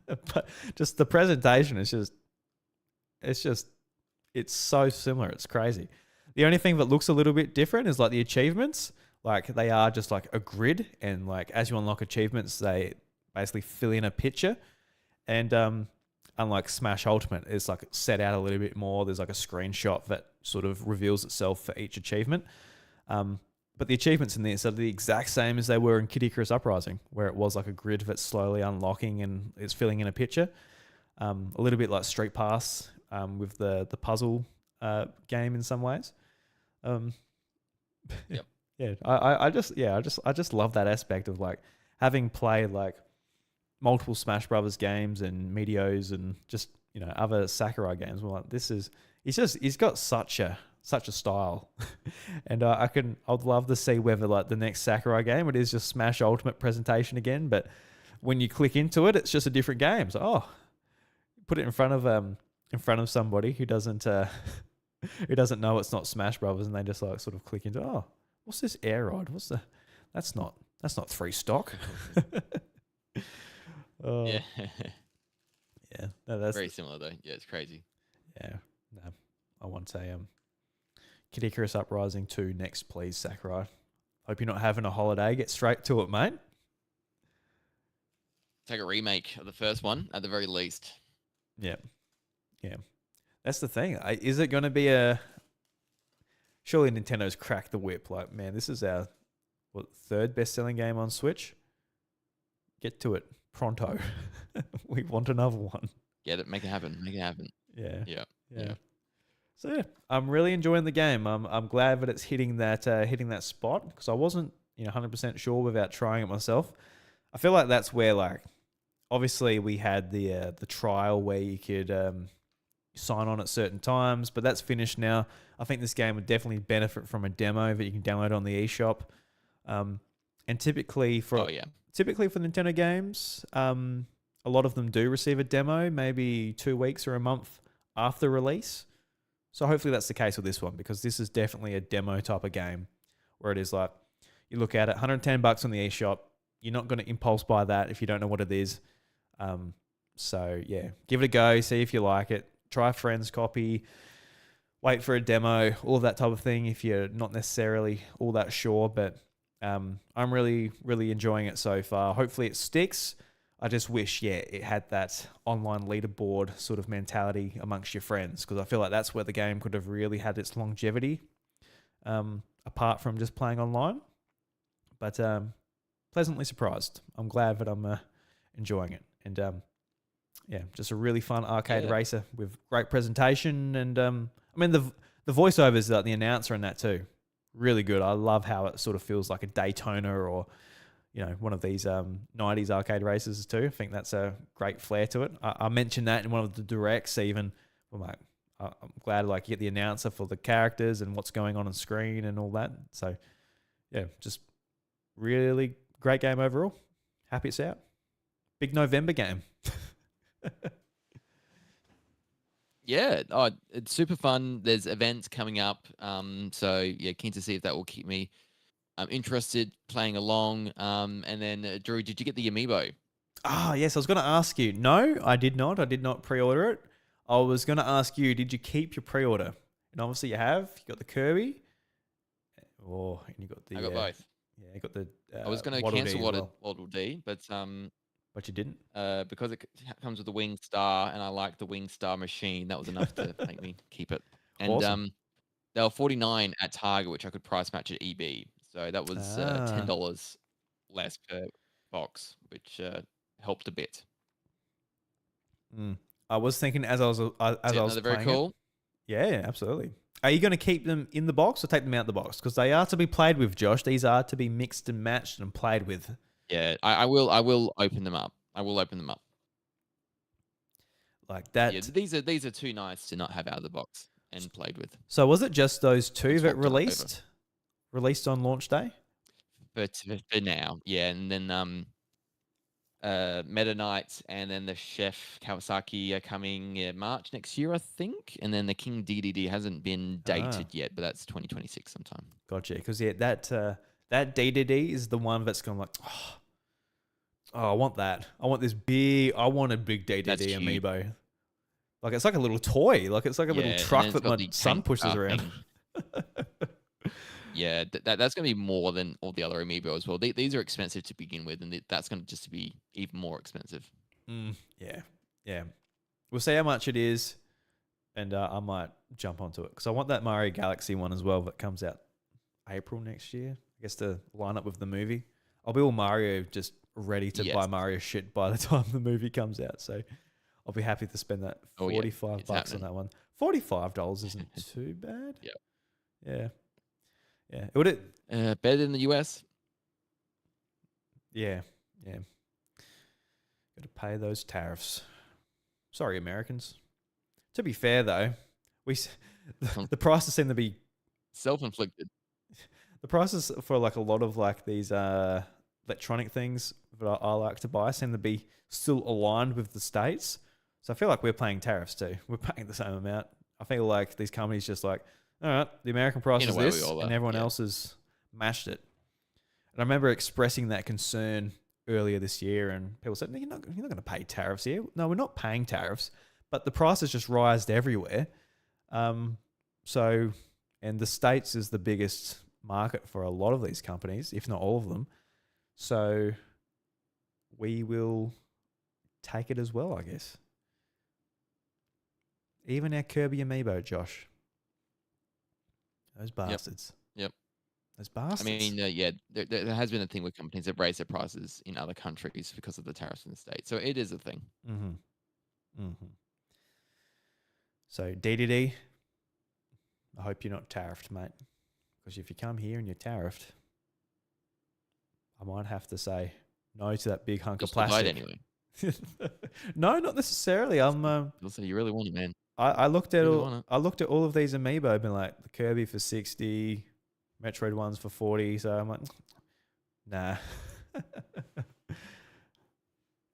But just the presentation is it's so similar. It's crazy. The only thing that looks a little bit different is like the achievements. Like they are just like a grid, and like as you unlock achievements, they basically fill in a picture. And unlike Smash Ultimate, it's like set out a little bit more. There's like a screenshot that sort of reveals itself for each achievement. But the achievements in this are the exact same as they were in Kid Icarus Uprising, where it was like a grid that's slowly unlocking and it's filling in a picture. A little bit like Street Pass with the puzzle game in some ways.
Yep.
Yeah, I just love that aspect of like having played like multiple Smash Brothers games and Meteos and just other Sakurai games. Well, like he's got such a style, and I'd love to see whether like the next Sakurai game it is just Smash Ultimate presentation again, but when you click into it, it's just a different game. So put it in front of somebody who doesn't know it's not Smash Brothers, and they just like sort of click into what's this air rod? That's not 3 stock.
Yeah.
Yeah, no, that's
Very similar though. Yeah, it's crazy.
yeah. No, I want to say Kid Icarus Uprising 2 next, please, Sakurai. Hope you're not having a holiday. Get straight to it, mate.
Take a remake of the first one at the very least.
Yeah, yeah. That's the thing. Is it going to be a surely Nintendo's cracked the whip. Like, man, this is our third best-selling game on Switch. Get to it pronto. We want another one.
Get it, make it happen, make it happen.
Yeah.
Yeah.
So yeah, I'm really enjoying the game. I'm glad that it's hitting that spot because I wasn't 100% sure without trying it myself. I feel like that's where, like, obviously we had the trial where you could sign on at certain times, but that's finished now. I think this game would definitely benefit from a demo that you can download on the eShop. And typically for Nintendo games, a lot of them do receive a demo, maybe 2 weeks or a month after release. So hopefully that's the case with this one, because this is definitely a demo type of game where it is like, you look at it, $110 on the eShop. You're not going to impulse buy that if you don't know what it is. So yeah, give it a go, see if you like it. Try a friend's copy, wait for a demo, all of that type of thing if you're not necessarily all that sure. But I'm really, really enjoying it so far. Hopefully it sticks. I just wish, it had that online leaderboard sort of mentality amongst your friends, because I feel like that's where the game could have really had its longevity, apart from just playing online. But pleasantly surprised. I'm glad that I'm enjoying it. And just a really fun arcade racer with great presentation. And I mean, the voiceovers, the announcer in that too, really good. I love how it sort of feels like a Daytona or one of these 90s arcade races too. I think that's a great flair to it. I mentioned that in one of the directs even. I'm like, I'm glad you get the announcer for the characters and what's going on screen and all that. So yeah, just really great game overall. Happy it's out. Big November game.
Yeah, it's super fun. There's events coming up. So yeah, keen to see if that will keep me interested playing along. And then Drew, did you get the amiibo?
Yes, I was going to ask you. No, I did not. I did not pre-order it. I was going to ask you, did you keep your pre-order? And obviously you have. You got the Kirby. And you got the.
I got both.
Yeah, you got the.
I was going to cancel Waddle Dee, but
you didn't.
Because it comes with the Wing Star, and I like the Wing Star machine. That was enough to make me keep it. And
awesome.
they were $49 at Target, which I could price match at EB. So that was $10 less per box, which helped a bit.
I was thinking as I was
they're very cool.
Yeah, absolutely. Are you going to keep them in the box or take them out the box? Because they are to be played with, Josh. These are to be mixed and matched and played with.
Yeah, I will open them up. I will open them up.
Like that.
Yeah, these are too nice to not have out of the box and played with.
So was it just those two that released on launch day?
But for now, yeah, and then Meta Knight and then the Chef Kawasaki are coming March next year, I think, and then the King DDD hasn't been dated yet, but that's 2026 sometime.
Gotcha, because that DDD is the one that's going like, I want that. I want this big. I want a big DDD amiibo. Like it's like a little toy. Like it's like a little truck that my son pushes around.
Yeah, that's going to be more than all the other amiibo as well. These are expensive to begin with, and that's going to just be even more expensive.
Yeah. We'll see how much it is, and I might jump onto it because I want that Mario Galaxy one as well that comes out April next year. I guess to line up with the movie. I'll be all Mario, just ready to buy Mario shit by the time the movie comes out. So I'll be happy to spend that $45 on that one. $45 isn't too bad. Yeah. Would it
better than the US?
Yeah. Got to pay those tariffs. Sorry, Americans. To be fair, though, the prices seem to be
self-inflicted.
The prices for like a lot of like these electronic things that I like to buy seem to be still aligned with the States. So I feel like we're paying tariffs too. We're paying the same amount. I feel like these companies just like, all right, the American price is this, and everyone else has matched it. And I remember expressing that concern earlier this year, and people said, no, you're not going to pay tariffs here. No, we're not paying tariffs, but the prices just rised everywhere. And the States is the biggest market for a lot of these companies, if not all of them. So we will take it as well, I guess. Even our Kirby amiibo, Josh. Those bastards.
Yep.
Those bastards.
I mean, yeah, there has been a thing with companies that raise their prices in other countries because of the tariffs in the States. So it is a thing.
So DDD, I hope you're not tariffed, mate. Because if you come here and you're tariffed, I might have to say no to that big hunk of plastic.
Anyway.
No, not necessarily.
You'll say you really want it, man.
I looked at all of these amiibo, been like the Kirby for 60, Metroid ones for 40. So I'm like, nah.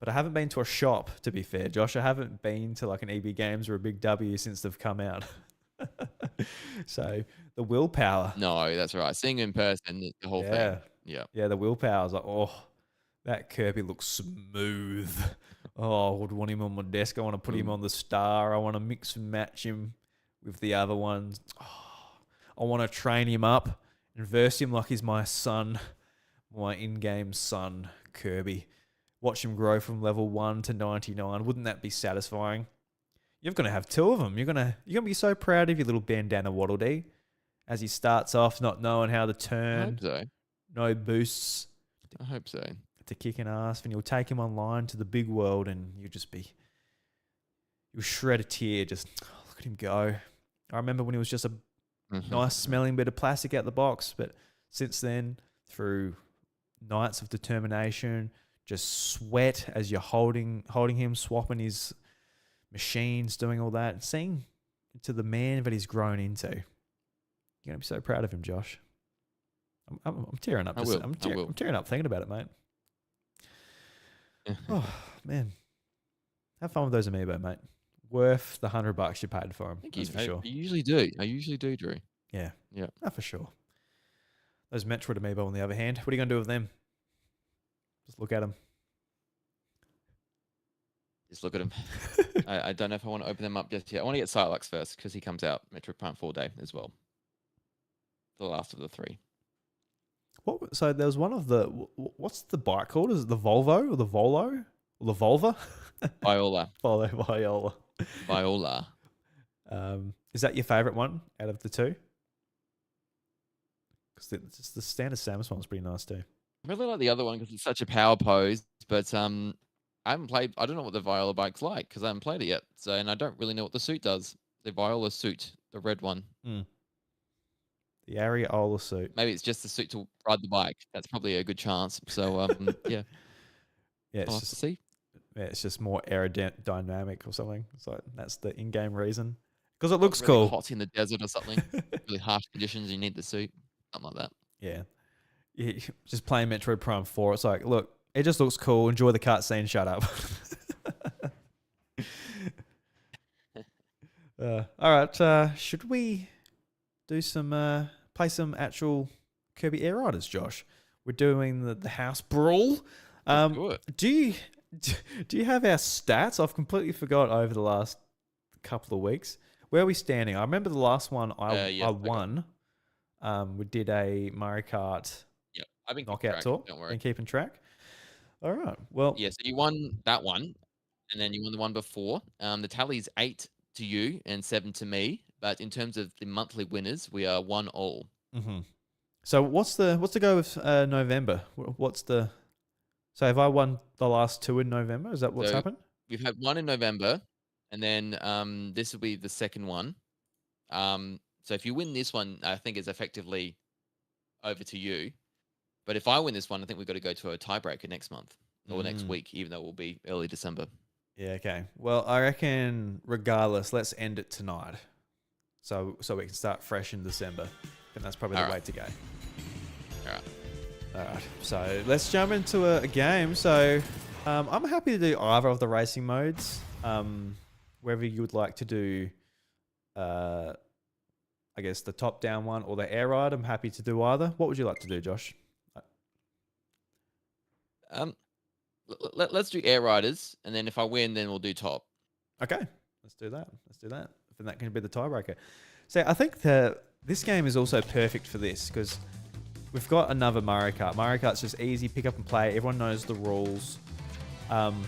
But I haven't been to a shop, to be fair, Josh. I haven't been to like an EB Games or a Big W since they've come out. So the willpower.
No, that's right. Seeing in person, the whole thing. Yeah.
Yeah, the willpower is like, oh, that Kirby looks smooth. Oh, I would want him on my desk. I want to put him on the star. I want to mix and match him with the other ones. Oh, I want to train him up and verse him like he's my son, my in-game son, Kirby. Watch him grow from level 1 to 99. Wouldn't that be satisfying? You're going to have 2 of them. You're going to be so proud of your little bandana Waddle Dee as he starts off not knowing how to turn.
I hope so.
No boosts.
I hope so.
To kicking ass, and you'll take him online to the big world, and you'll shred a tear. Just look at him go. I remember when he was just a nice smelling bit of plastic out the box, but since then, through nights of determination, just sweat as you're holding him, swapping his machines, doing all that, and seeing to the man that he's grown into. You're gonna be so proud of him, Josh. I'm tearing up. I'm tearing up thinking about it, mate. Oh man, have fun with those amiibo, mate. Worth the $100 you paid for them.
Thank you.
For sure.
I usually do, Drew.
Yeah,
yeah,
for sure. Those Metroid amiibo, on the other hand, what are you gonna do with them? Just look at them.
Just look at them. I don't know if I want to open them up just yet. I want to get Psylocke first because he comes out Metroid Prime 4 Day as well. The last of the 3.
What? So there was one of the. What's the bike called? Is it the Volvo or the Volo or the Volva?
Viola.
Viola. Is that your favorite one out of the 2? Because the standard Samus one's pretty nice too.
I really like the other one because it's such a power pose, but I haven't played. I don't know what the Viola bike's like because I haven't played it yet. So, and I don't really know what the suit does. The Viola suit, the red one.
The Areola suit.
Maybe it's just the suit to ride the bike. That's probably a good chance. So, yeah.
Yeah,
I'll have to see.
Yeah, it's just more aerodynamic or something. So that's the in-game reason. Because it looks
really
cool.
Hot in the desert or something. Really harsh conditions. You need the suit. Something like that.
Yeah. Just playing Metroid Prime 4. It's like, look, it just looks cool. Enjoy the cutscene. Shut up. All right. Should we do some play some actual Kirby Air Riders, Josh? We're doing the house brawl. Do you have our stats? I've completely forgot over the last couple of weeks. Where are we standing? I remember the last one I won. We did a Mario Kart knockout tour.
Don't worry.
Been keeping track. All right. Well,
yeah. So you won that one, and then you won the one before. The tally's 8 to you and 7 to me. But in terms of the monthly winners, we are 1 all.
Mm-hmm. So what's the go with November? So have I won the last 2 in November? Is that what's happened?
We've had 1 in November, and then this will be the second one. So if you win this one, I think it's effectively over to you. But if I win this one, I think we've got to go to a tiebreaker next month or next week, even though it will be early December. Yeah,
okay. Well, I reckon regardless, let's end it tonight. So we can start fresh in December. I think that's probably the way to go. All right. So let's jump into a game. So I'm happy to do either of the racing modes. Whether you would like to do, I guess, the top-down one or the air ride, I'm happy to do either. What would you like to do, Josh?
Let's do air riders, and then if I win, then we'll do top.
Okay, let's do that. Then that can be the tiebreaker. So I think this game is also perfect for this because we've got another Mario Kart. Mario Kart's just easy, pick up and play. Everyone knows the rules. And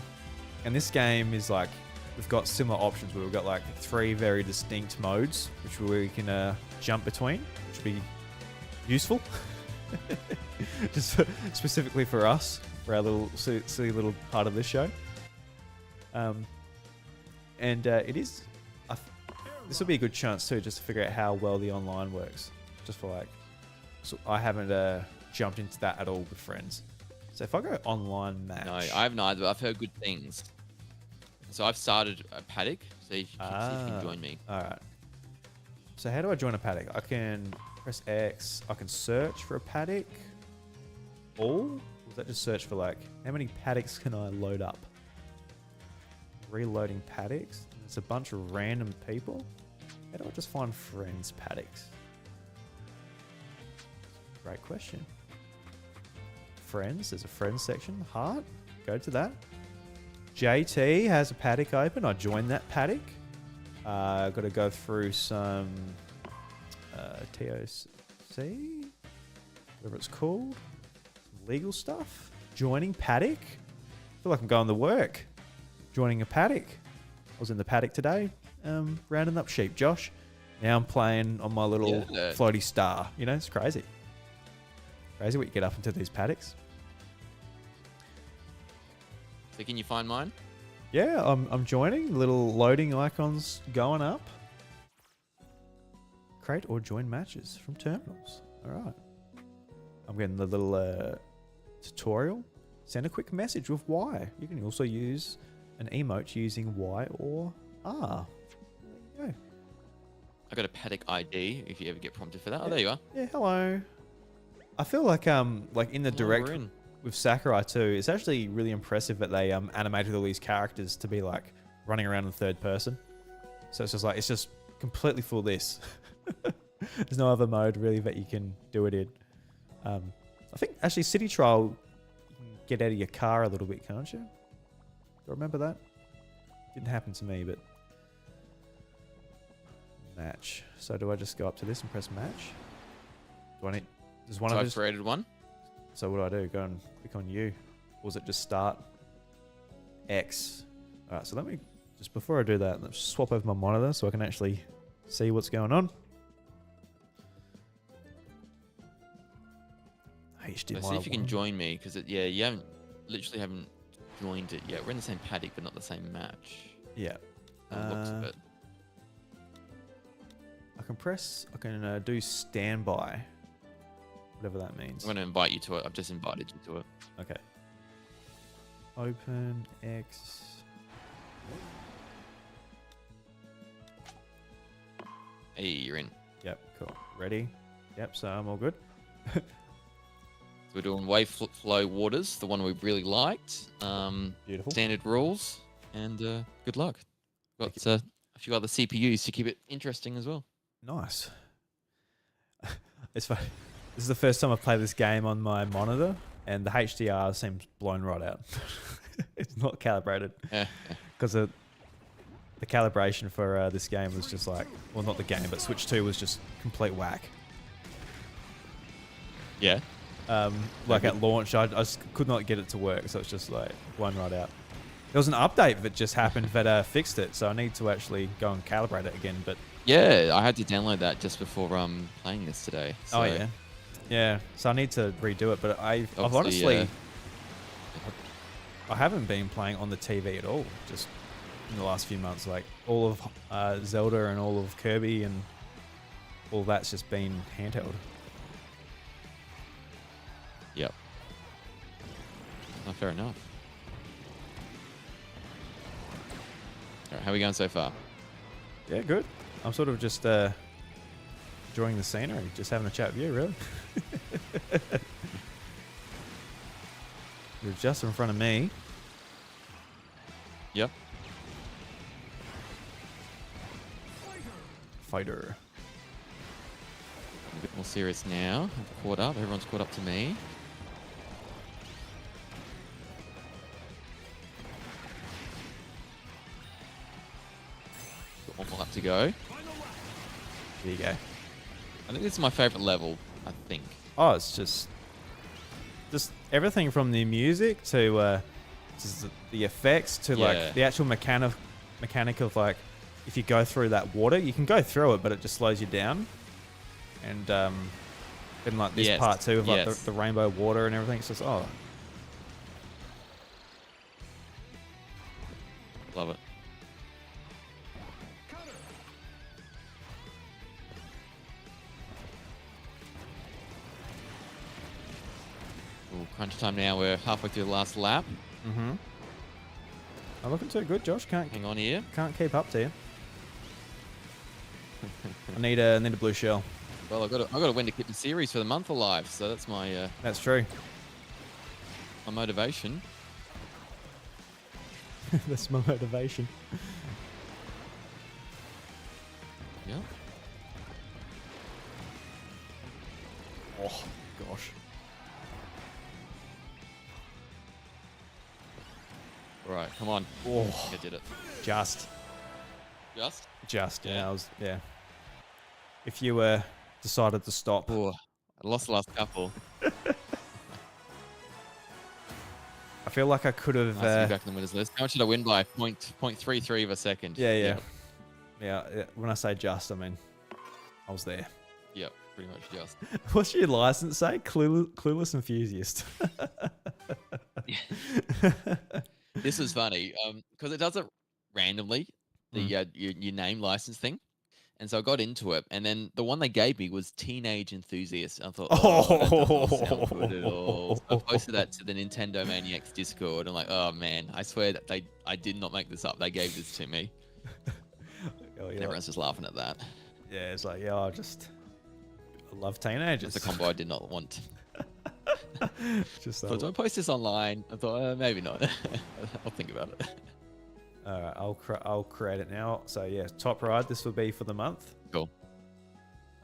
this game is like we've got similar options where we've got like 3 very distinct modes, which we can jump between, which would be useful. Just specifically for us, for our little silly little part of this show. It is. This will be a good chance too, just to figure out how well the online works. Just for like, so I haven't jumped into that at all with friends. So if I go online match,
No, I haven't either, but I've heard good things. So I've started a paddock, so you can join me.
All right. So how do I join a paddock? I can press X. I can search for a paddock. All? Or is that just search for like, how many paddocks can I load up? Reloading paddocks. It's a bunch of random people. How do I just find friends paddocks? Great question. Friends, there's a friends section. Heart, go to that. JT has a paddock open. I joined that paddock. Got to go through some TOC, whatever it's called. Some legal stuff. Joining paddock. I feel like I'm going to work. Joining a paddock. I was in the paddock today, rounding up sheep, Josh. Now I'm playing on my little floaty star. You know, it's crazy. Crazy what you get up into these paddocks.
So can you find mine?
Yeah, I'm joining. Little loading icons going up. Create or join matches from terminals. All right. I'm getting the little tutorial. Send a quick message with Y. You can also use an emote using Y or R. There you go.
I got a paddock ID if you ever get prompted for that. Oh, there you are.
Yeah, hello. I feel like in the direct with Sakurai too, it's actually really impressive that they animated all these characters to be like running around in third person. So it's just completely for this. There's no other mode really that you can do it in. I think actually City Trial, you can get out of your car a little bit, can't you? Do I remember that? Didn't happen to me, but match. So do I just go up to this and press match? Do I need? Does one
So
of
I've
us?
created one.
So what do I do? Go and click on you, or is it just start? X. All right. So let me just before I do that, let's swap over my monitor so I can actually see what's going on. HDMI.
So see if you can join me, because you literally haven't joined it yet. We're in the same paddock, but not the same match.
Yeah.
By the looks of it.
I can do standby. Whatever that means.
I'm going to invite you to it. I've just invited you to it.
Okay. Open X.
Hey, you're in.
Yep, cool. Ready? Yep, so I'm all good.
So we're doing Wave Flow Waters, the one we really liked.
Beautiful.
Standard rules, and good luck. Got a few other CPUs to keep it interesting as well.
Nice. It's funny. This is the first time I've played this game on my monitor, and the HDR seems blown right out. It's not calibrated. Because the calibration for this game was just like, well, not the game, but Switch 2 was just complete whack.
Yeah.
Like at launch, I just could not get it to work, so it's just like blown right out. There was an update that just happened that fixed it, so I need to actually go and calibrate it again. But
yeah, I had to download that just before playing this today. So
oh yeah, yeah. So I need to redo it. But I've honestly, I haven't been playing on the TV at all. Just in the last few months, like all of Zelda and all of Kirby and all that's just been handheld.
Yep. Oh, fair enough. All right, how are we going so far?
Yeah, good. I'm sort of just enjoying the scenery, just having a chat with you, really. You're just in front of me.
Yep.
Fighter.
A bit more serious now. I've caught up. Everyone's caught up to me. Got one more lap to go.
There you go.
I think this is my favorite level. I think.
Oh, it's just everything from the music to just the effects to like the actual mechanics mechanic of like, if you go through that water, you can go through it, but it just slows you down. And then like this part too of like the rainbow water and everything. It's just
Love it. Ooh, crunch time now. We're halfway through the last lap.
Mm-hmm. I'm looking too good, Josh.
Hang on here.
Can't keep up to you. I need a blue shell.
Well, I've got to win to keep the series for the month alive. So that's my
that's true.
My motivation.
That's my motivation.
Yeah.
Oh gosh.
All right, come on.
Oh,
I did it.
Just.
Yeah.
Yeah. If you decided to stop.
Oh, I lost the last couple.
I feel like I could have.
Nice to be back in the winners list. How much did I win by? 0.33 of a second.
Yeah. When I say just, I mean I was there.
Yep, pretty much just.
What's your license say? Clueless enthusiast.
This is funny because it does it randomly, the your name license thing. And so I got into it, and then the one they gave me was Teenage Enthusiast. I thought, that doesn't sound good at all. So I posted that to the Nintendo Maniacs Discord. I'm like, oh man, I swear that I did not make this up. They gave this to me. Everyone's just laughing at that.
Yeah, it's like, I love teenagers.
It's a combo I did not want.
Just
so do I post this online? I thought maybe not. I'll think about it.
All right, I'll create it now. So yeah, top ride. This will be for the month.
Cool.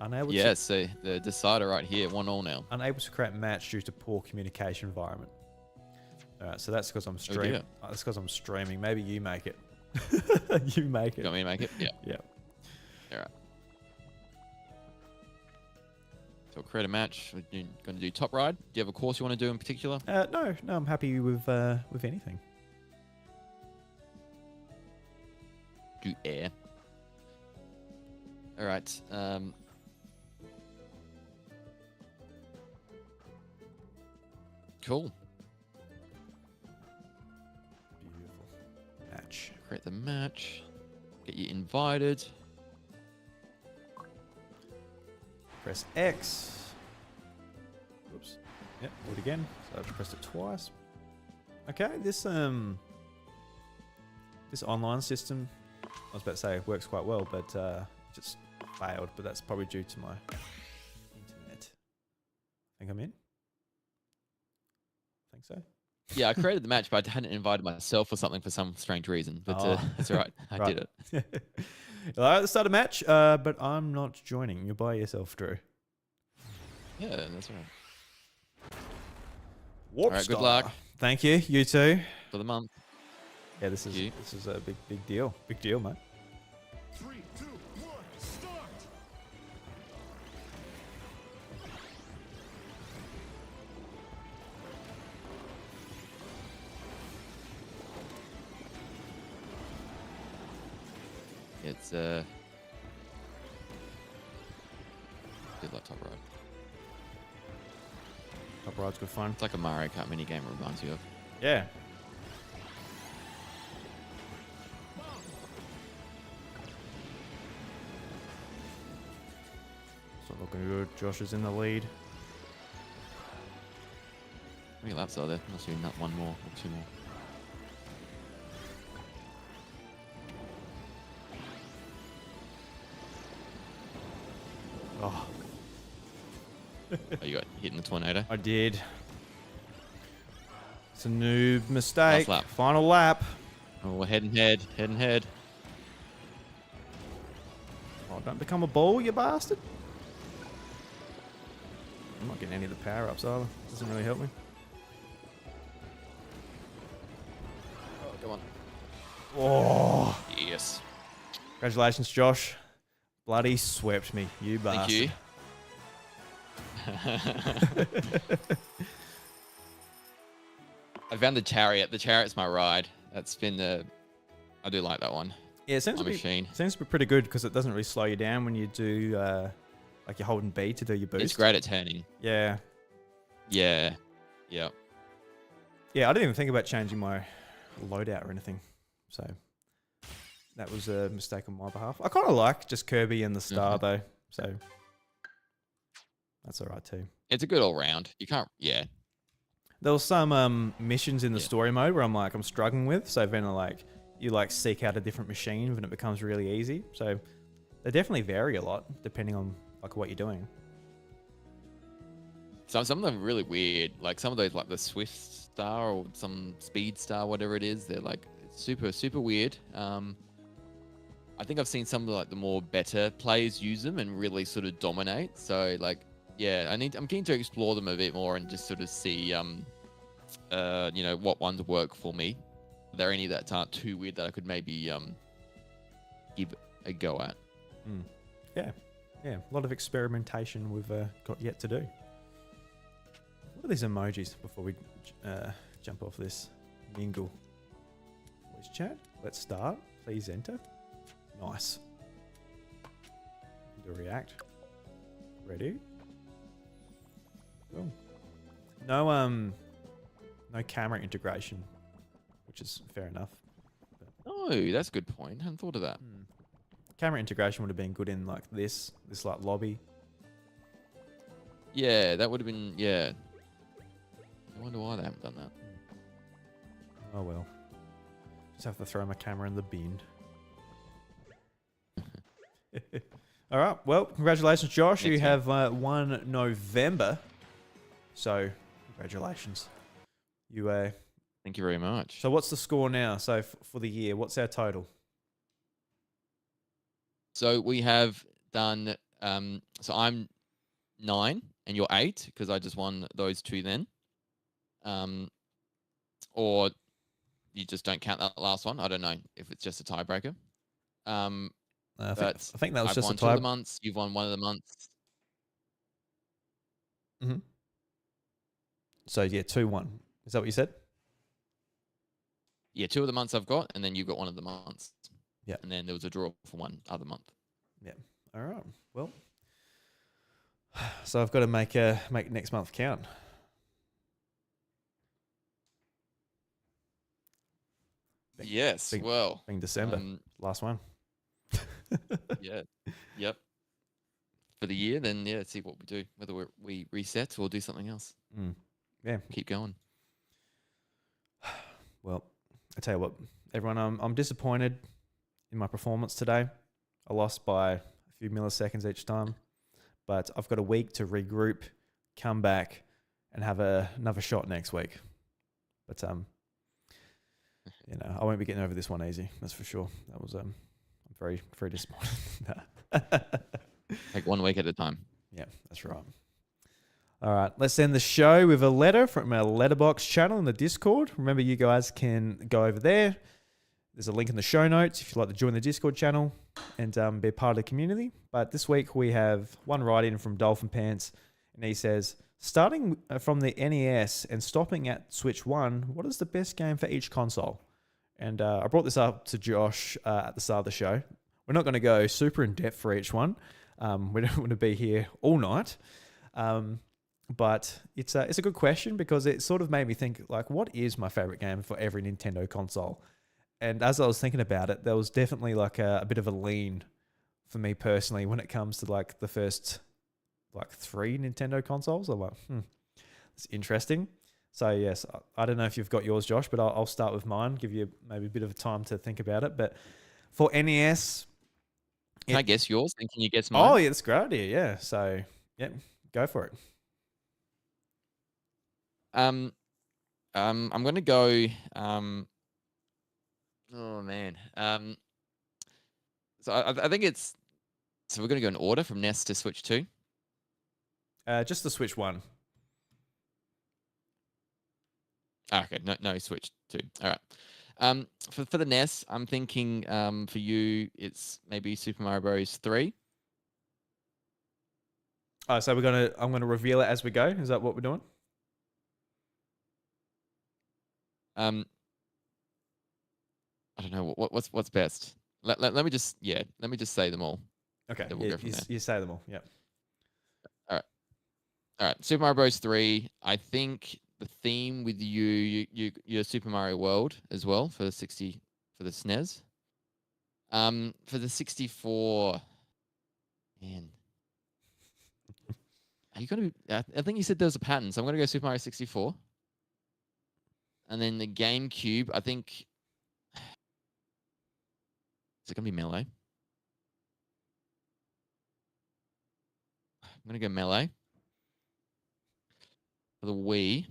Unable.
Yeah. So the decider right here, 1-1 now.
Unable to create match due to poor communication environment. All right, so that's because I'm streaming. That's because I'm streaming. Maybe you make it. You make it.
You want me to make it? Yeah.
Yeah.
All right. So create a match. You're going to do top ride. Do you have a course you want to do in particular?
No, I'm happy with anything.
Do air. All right. Cool.
Beautiful. Match.
Create the match. Get you invited.
Press X. Whoops. Yep, do it again. So I've pressed it twice. Okay, this online system, I was about to say it works quite well, but just failed. But that's probably due to my internet. Think I'm in? I think so.
Yeah, I created the match, but I hadn't invited myself or something for some strange reason. But it's all right. I did it.
All right, let's start a match, but I'm not joining. You're by yourself, Drew.
Yeah, that's right.
Warp
all right,
Star.
good luck.
Thank you. You too.
For the month.
Yeah, this is a big deal. Big deal, mate.
3, 2, 1, start!
It's did like top ride.
Top ride's good fun.
It's like a Mario Kart mini game. It reminds you of.
Yeah. It's not looking good. Josh is in the lead.
How many laps are there? Must be not one more or two more.
Oh,
Oh, you got hit in the tornado.
I did. It's a noob mistake.
Last lap.
Final lap.
Oh, we're head and head. Head and head.
Oh, don't become a ball, you bastard. I'm not getting any of the power-ups either. Doesn't really help me.
Oh, come on.
Oh,
Yes.
congratulations, Josh. Bloody swept me, you bastard.
Thank you. I found the chariot. The chariot's my ride. That's been the. I do like that one.
Yeah, it
my machine.
seems to be pretty good because it doesn't really slow you down when you do like you're holding B to do your boost.
It's great at turning.
Yeah.
Yeah. Yeah.
Yeah, I didn't even think about changing my loadout or anything. So that was a mistake on my behalf. I kind of like just Kirby and the star though. So that's all right too.
It's a good all round. You can't. Yeah.
There was some missions in the story mode where I'm struggling with. So then you seek out a different machine and it becomes really easy. So they definitely vary a lot depending on like what you're doing.
Some of them are really weird. Like some of those, like the Swift Star or some Speed Star, whatever it is, they're like super weird. I think I've seen some of the more better players use them and really sort of dominate. So like, yeah, I'm keen to explore them a bit more and just sort of see, what ones work for me. Are there any that aren't too weird that I could maybe give a go at?
Yeah, a lot of experimentation we've got yet to do. What are these emojis before we jump off this mingle? Voice chat. Let's start. Please enter. Nice. Do a react. Ready? Cool. No camera integration, which is fair enough.
Oh, that's a good point. I hadn't thought of that.
Camera integration would have been good in like this like lobby.
Yeah, that would have been, yeah. I wonder why they haven't done that.
Oh well. Just have to throw my camera in the bin. All right. Well, congratulations, Josh. You have won November. So, congratulations. You
Thank you very much.
So, what's the score now? So, for the year, what's our total?
So we have done. So I'm 9 and you're 8 because I just won those two then. Or you just don't count that last one. I don't know if it's just a tiebreaker.
I
But
think that was
I've
just
won
a
2 of
tie.
the months. You've won 1 of the months.
So yeah, 2-1. Is that what you said?
Yeah, 2 of the months I've got, and then you got 1 of the months.
Yeah.
And then there was a draw for 1 other month.
Yeah. All right. Well, so I've got to make next month count.
Yes. Well,
being December, last one.
Yeah. Yep. For the year, then yeah, see what we do. Whether we reset or do something else.
Yeah.
Keep going.
Well, I tell you what, everyone, I'm disappointed in my performance today. I lost by a few milliseconds each time, but I've got a week to regroup, come back, and have another shot next week. But I won't be getting over this one easy. That's for sure. That was I'm very very disappointed.
Take 1 week at a time.
Yeah, that's right. All right, let's end the show with a letter from our letterbox channel in the Discord. Remember, you guys can go over there. There's a link in the show notes if you'd like to join the Discord channel and be a part of the community. But this week we have one write-in from Dolphin Pants, and he says, starting from the NES and stopping at Switch 1, what is the best game for each console? And I brought this up to Josh at the start of the show. We're not going to go super in-depth for each one. We don't want to be here all night. But it's a good question because it sort of made me think, like, what is my favorite game for every Nintendo console? And as I was thinking about it, there was definitely like a bit of a lean for me personally when it comes to like the first like 3 Nintendo consoles. I'm like, it's interesting. So yes, I don't know if you've got yours, Josh, but I'll start with mine, give you maybe a bit of time to think about it. But for NES...
Can I guess yours? And can you guess mine?
Oh, yeah, that's a great idea, yeah. So, yeah, go for it.
I'm going to go... oh, man. So I think it's... So we're going to go in order from NES to Switch 2?
Just the Switch 1.
Okay, no Switch 2. All right. For the NES, I'm thinking for you, it's maybe Super Mario Bros. 3.
Oh, so I'm gonna reveal it as we go. Is that what we're doing?
I don't know what's best. Let me just say them all.
Okay,
Then we'll go from there.
you say them all. Yep.
All right, Super Mario Bros. 3. I think the theme with your Super Mario World as well for the SNES. For the 64, man, are you gonna? I think you said there was a pattern, so I'm gonna go Super Mario 64. And then the GameCube, I think, is it gonna be Melee? I'm gonna go Melee. For the Wii,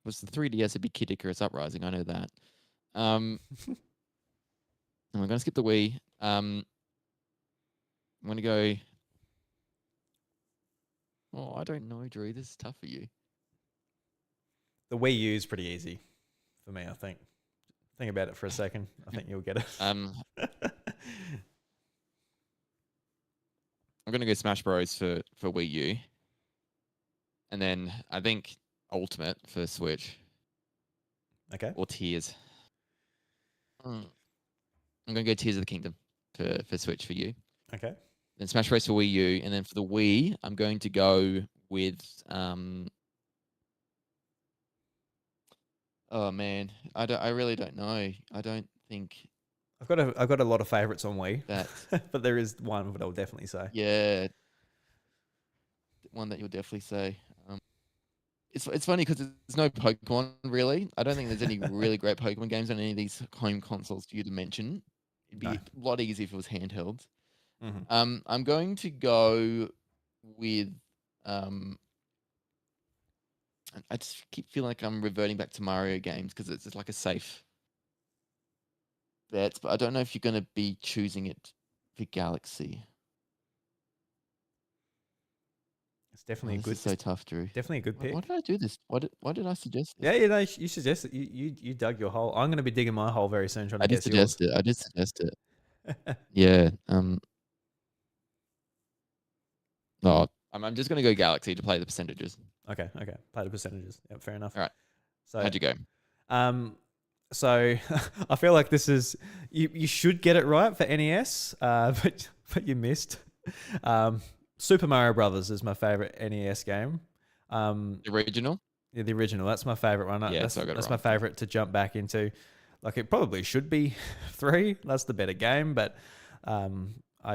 was the 3DS, it'd be Kid Icarus Uprising. I know that. And we're gonna skip the Wii. I'm gonna go. Oh, I don't know, Drew. This is tough for you.
The Wii U is pretty easy for me, I think. Think about it for a second. I think you'll get it.
I'm gonna go Smash Bros for Wii U, and then I think Ultimate for Switch
Okay.
or Tears. I'm gonna go Tears of the Kingdom for Switch for you.
Okay.
Then Smash Bros for Wii U, and then for the Wii, I'm going to go with oh man, I really don't know. I don't think
I've got a lot of favorites on Wii,
that.
but there is one that I'll definitely say.
Yeah, one that you'll definitely say. It's funny because there's no Pokemon really. I don't think there's any really great Pokemon games on any of these home consoles for you to mention. It'd be
No.
a lot easier if it was handheld.
Mm-hmm.
I'm going to go with I just keep feeling like I'm reverting back to Mario games because it's like a safe bet, but I don't know if you're going to be choosing it for Galaxy.
It's definitely a
This
good.
is so tough, Drew.
Definitely a good pick.
Why did I do this? Why did I suggest this?
Yeah, you know, you suggested you dug your hole. I'm going to be digging my hole very soon, trying to
I did
guess
suggest it. I did suggest it. Yeah. No, I'm just gonna go Galaxy to play the percentages.
Okay. Play the percentages. Yeah, fair enough.
All right.
So
How'd you go?
So I feel like this is you should get it right for NES, but you missed. Super Mario Brothers is my favorite NES game.
The original?
Yeah, the original. That's my favorite one.
Yeah,
that's
so I got it
that's
right.
my favorite to jump back into. Like it probably should be 3. That's the better game, but I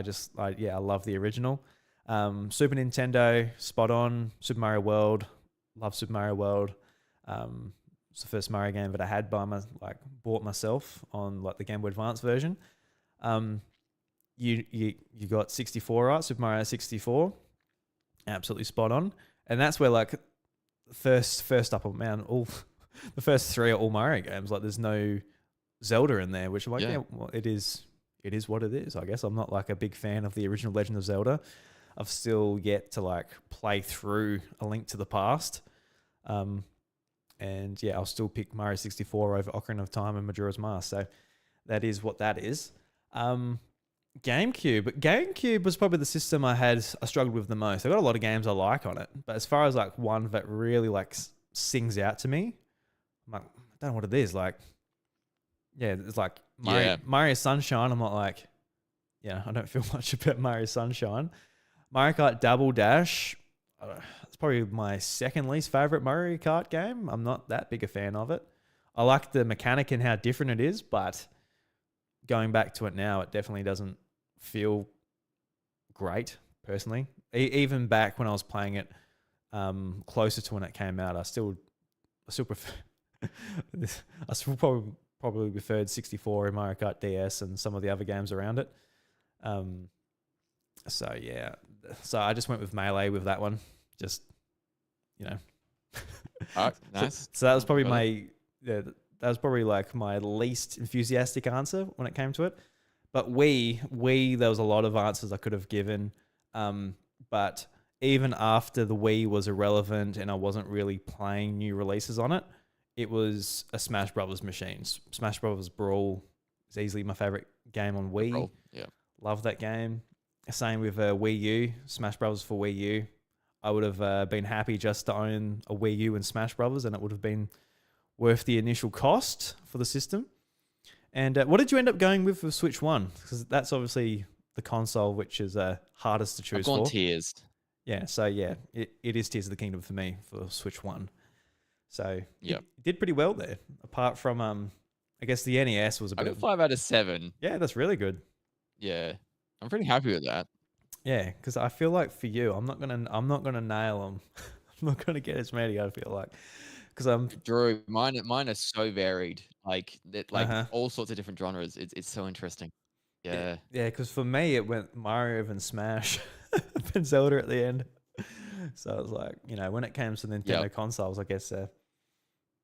love the original. Super Nintendo, spot on. Super Mario World, love Super Mario World. It's the first Mario game that I had bought myself on like the Game Boy Advance version. You got 64 right, Super Mario 64, absolutely spot on, and that's where like first up, man, all the first 3 are all Mario games. Like there's no Zelda in there, which I'm like, yeah well, it is what it is. I guess I'm not like a big fan of the original Legend of Zelda. I've still yet to like play through A Link to the Past. And yeah, I'll still pick Mario 64 over Ocarina of Time and Majora's Mask. So that is what that is. GameCube was probably the system I struggled with the most. I got a lot of games I like on it, but as far as like one that really like sings out to me, I'm like, I don't know what it is. Like, yeah, it's like Mario Sunshine. I'm not like, yeah, I don't feel much about Mario Sunshine. Mario Kart Double Dash. It's probably my second least favorite Mario Kart game. I'm not that big a fan of it. I like the mechanic and how different it is, but going back to it now, it definitely doesn't feel great, personally. Even back when I was playing it closer to when it came out, I still prefer I still probably preferred 64 in Mario Kart DS and some of the other games around it. So yeah, so I just went with Melee with that one. Just, you know.
All right, nice.
So that was probably that was probably like my least enthusiastic answer when it came to it. But Wii, there was a lot of answers I could have given. But even after the Wii was irrelevant and I wasn't really playing new releases on it, it was a Smash Brothers machine. Smash Brothers Brawl is easily my favorite game on Wii.
Brawl, yeah.
Love that game. Same with Wii U, Smash Brothers for Wii U. I would have been happy just to own a Wii U and Smash Brothers, and it would have been worth the initial cost for the system. And what did you end up going with for Switch 1? Because that's obviously the console which is hardest to
I've
choose
gone
for.
tiers.
Yeah, so yeah, it is Tears of the Kingdom for me for Switch 1. So
Yep.
it did pretty well there. Apart from, I guess the NES was a
I
bit
got
of...
5 out of 7.
Yeah, that's really good.
Yeah. I'm pretty happy with that.
Yeah, because I feel like for you, I'm not gonna nail them. I'm not gonna get as many. I feel like because I'm
Drew, mine are so varied. Like that, like
uh-huh.
all sorts of different genres. It's so interesting. Yeah.
Yeah, because for me it went Mario and Smash, and Zelda at the end. So I was like, when it came to Nintendo
Yep.
consoles, I guess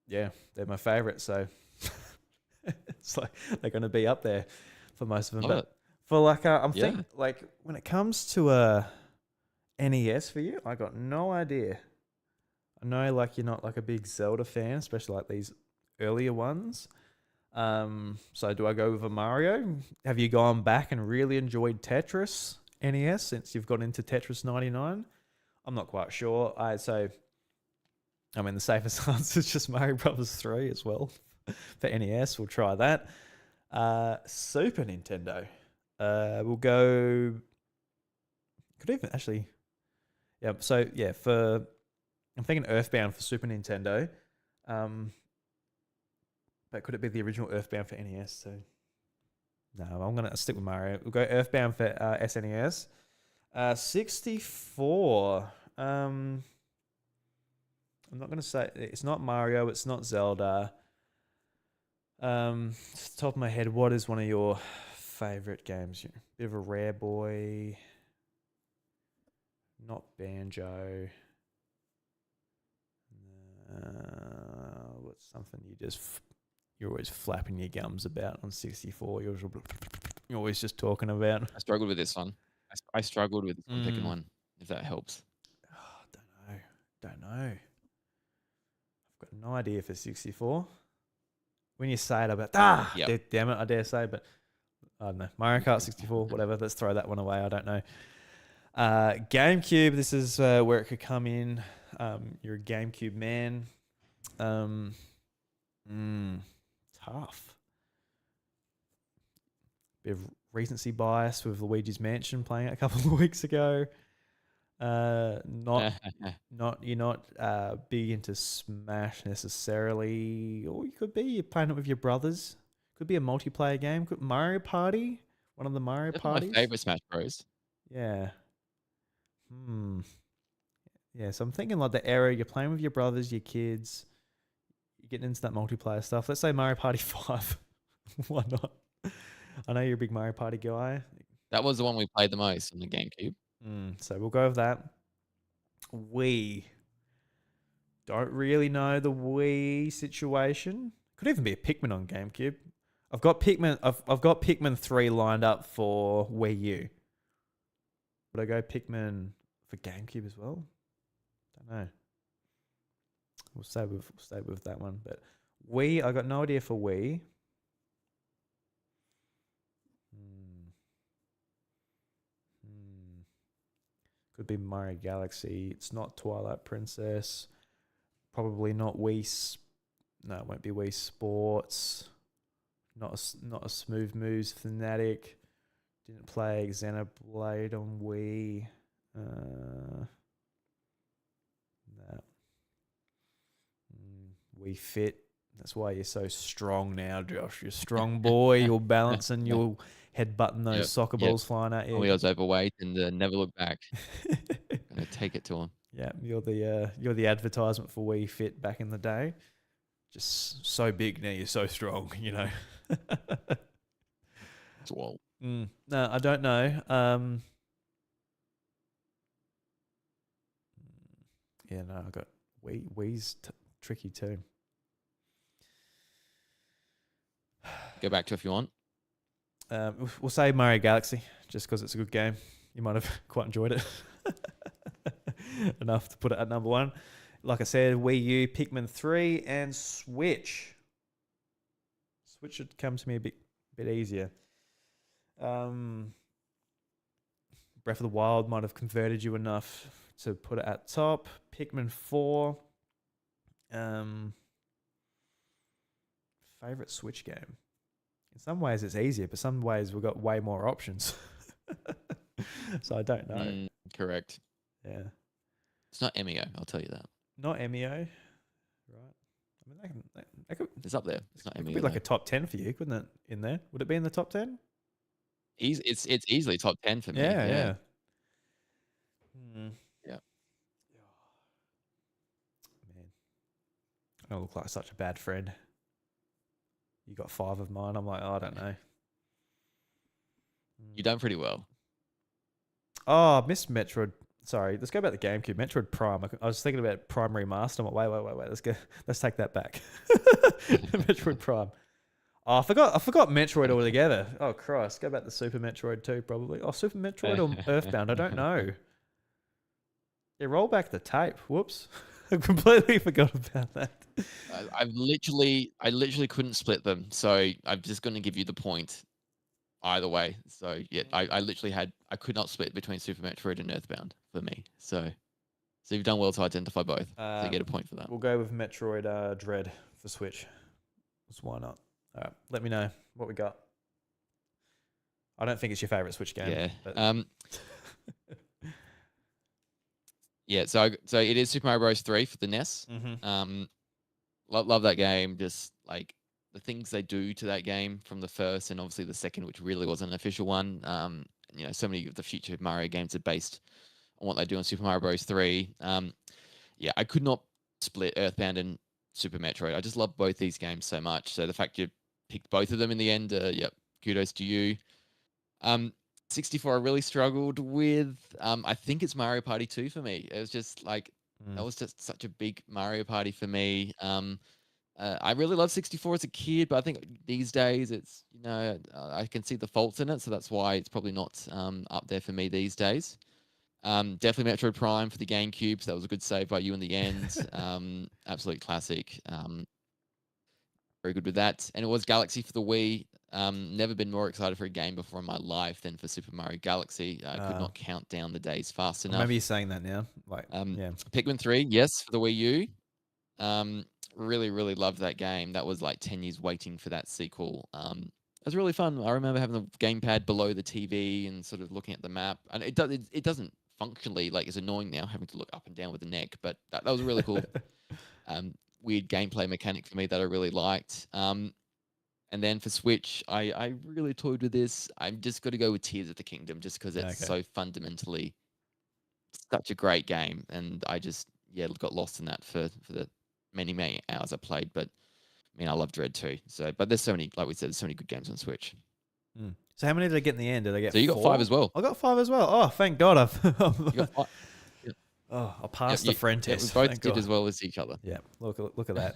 yeah, they're my favorite. So it's like they're gonna be up there for most of them.
Love
But
it.
for like, I'm
Yeah.
thinking like when it comes to NES for you, I got no idea. I know like you're not like a big Zelda fan, especially like these earlier ones. So do I go with a Mario? Have you gone back and really enjoyed Tetris NES since you've got into Tetris 99? I'm not quite sure. I mean the safest answer is just Mario Brothers 3 as well for NES. We'll try that. Super Nintendo. We'll go. Could even actually. Yeah. So yeah, I'm thinking Earthbound for Super Nintendo. But could it be the original Earthbound for NES? So no, I'm gonna stick with Mario. We'll go Earthbound for SNES. 64. I'm not gonna say it's not Mario. It's not Zelda. Off the top of my head, what is one of your favorite games? Bit of a rare boy. Not Banjo. What's something you're always flapping your gums about on 64? You're always just talking about.
I struggled with this one. I struggled with this one picking
Mm.
one, if that helps.
Oh, don't know. I've got no idea for 64. When you say it, about
Yep.
damn it, I dare say, but I don't know. Mario Kart 64, whatever. Let's throw that one away. I don't know. GameCube. This is where it could come in. You're a GameCube man. Tough. Bit of recency bias with Luigi's Mansion playing it a couple of weeks ago. Not you're not big into Smash necessarily, or you could be. You're playing it with your brothers. Could be a multiplayer game. Could Mario Party, one of the Mario
That's
parties.
my favorite Smash Bros.
Yeah. Yeah, so I'm thinking like the era you're playing with your brothers, your kids, you're getting into that multiplayer stuff. Let's say Mario Party 5. Why not? I know you're a big Mario Party guy.
That was the one we played the most on the GameCube.
So we'll go with that. Wii. Don't really know the Wii situation. Could even be a Pikmin on GameCube. I've got Pikmin 3 lined up for Wii U. Would I go Pikmin for GameCube as well? Don't know. We'll stay with that one. But Wii, I got no idea for Wii. Could be Mario Galaxy. It's not Twilight Princess. Probably not Wii. No, it won't be Wii Sports. Not a Smooth Moves Fanatic. Didn't play Xenoblade on Wii. No. Wii Fit. That's why you're so strong now, Josh. You're a strong boy. You're balancing. You're headbutting those soccer balls flying at you.
He was overweight and never looked back. Gonna take it to him.
Yeah, you're the advertisement for Wii Fit back in the day. Just so big now, you're so strong.
Swole.
No, I don't know. Yeah, no, I got Wii's tricky too.
Go back to if you want.
We'll say Mario Galaxy, just because it's a good game. You might have quite enjoyed it enough to put it at number 1. Like I said, Wii U, Pikmin 3, and Switch. Switch should come to me a bit easier. Breath of the Wild might have converted you enough to put it at top. Pikmin 4. Favorite Switch game. In some ways, it's easier, but some ways we've got way more options. So I don't know.
Correct.
Yeah.
It's not MEO, I'll tell you that.
Not MEO. Right. I mean, that could,
It's up there. It's not
it could
MEO.
be like a top 10 for you, couldn't it? In there. Would it be in the top 10?
It's easily top 10 for me.
Yeah.
Yeah.
Hmm.
Yeah.
Man, I look like such a bad friend. You got 5 of mine. I'm like, oh, I don't know.
You've done pretty well.
Oh, I missed Metroid. Sorry, let's go back to GameCube. Metroid Prime. I was thinking about Prime Remaster. I'm like, wait. Let's go. Let's take that back. Metroid Prime. Oh, I forgot Metroid altogether. Oh Christ, go back to Super Metroid 2 probably. Oh, Super Metroid or Earthbound. I don't know. Yeah, roll back the tape. Whoops. I completely forgot about that.
I literally couldn't split them, so I'm just going to give you the point either way. So yeah, I could not split between Super Metroid and Earthbound for me. So you've done well to identify both. So you get a point for that.
We'll go with Metroid Dread for Switch. Just why not? All right, let me know what we got. I don't think it's your favorite Switch game.
Yeah.
But...
yeah. So it is Super Mario Bros. 3 for the NES.
Mm-hmm.
Love that game. Just like the things they do to that game from the first and obviously the second, which really wasn't an official one. So many of the future Mario games are based on what they do in Super Mario Bros. 3. Yeah, I could not split Earthbound and Super Metroid. I just love both these games so much. So the fact you picked both of them in the end, yep, kudos to you. 64 I really struggled with. I think it's Mario Party 2 for me. It was just like that was just such a big Mario Party for me. I really loved 64 as a kid, but I think these days it's I can see the faults in it, so that's why it's probably not up there for me these days. Definitely Metroid Prime for the GameCube. So that was a good save by you in the end. Absolute classic. Very good with that. And it was Galaxy for the Wii. Never been more excited for a game before in my life than for Super Mario Galaxy. I could not count down the days fast enough.
Maybe you're saying that now. Like, yeah.
Pikmin 3, yes, for the Wii U. Really, really loved that game. That was like 10 years waiting for that sequel. It was really fun. I remember having the gamepad below the TV and sort of looking at the map. And it doesn't functionally, like, it's annoying now having to look up and down with the neck, but that was really cool. Weird gameplay mechanic for me that I really liked. And then for Switch, I really toyed with this. I'm just got to go with Tears of the Kingdom just because it's so fundamentally such a great game. And I just, got lost in that for the many hours I played. But, I mean, I love Dread too. So, but there's so many, like we said, there's so many good games on Switch.
So how many did I get in the end? Did I get 4?
So you got 5 as well.
I got 5 as well. Oh, thank God.
You got 5.
Oh, I passed the friend test.
We both did as well as each other.
Yeah, look at that.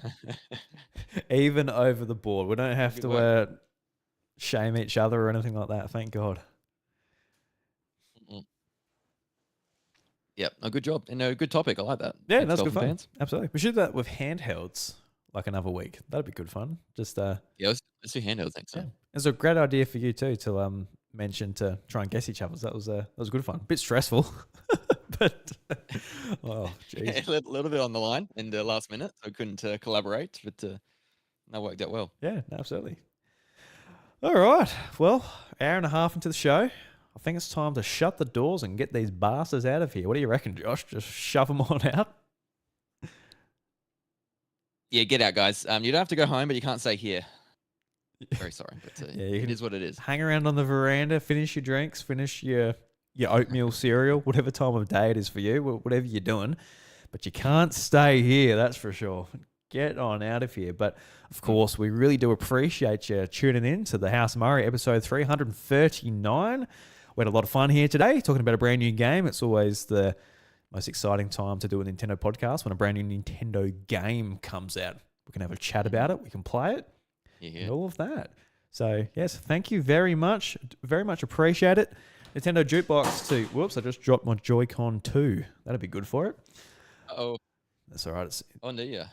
Even over the board. We don't have to shame each other or anything like that. Thank God.
Yep, a good job. And a good topic. I like that.
Yeah,
Thanks,
that's good fun.
fans.
Absolutely. We should do that with handhelds like another week. That'd be good fun. Just
let's do handhelds next time.
It's a great idea for you too to mention to try and guess each other's. That was good fun. A bit stressful. But oh, geez.
A little bit on the line in the last minute, so I couldn't collaborate, but that worked out well.
Yeah, absolutely. All right. Well, hour and a half into the show, I think it's time to shut the doors and get these bastards out of here. What do you reckon, Josh? Just shove them on out?
Yeah, get out, guys. You don't have to go home, but you can't stay here. Very sorry, but it is what it is.
Hang around on the veranda, finish your drinks, finish your oatmeal cereal, whatever time of day it is for you, whatever you're doing. But you can't stay here, that's for sure. Get on out of here. But, of course, we really do appreciate you tuning in to the House of Mario episode 339. We had a lot of fun here today talking about a brand new game. It's always the most exciting time to do a Nintendo podcast when a brand new Nintendo game comes out. We can have a chat about it. We can play it. And all of that. So, yes, thank you very much. Very much appreciate it. Nintendo Jukebox 2. Whoops, I just dropped my Joy-Con 2. That'd be good for it.
Uh-oh.
That's all right.
Oh, no, yeah.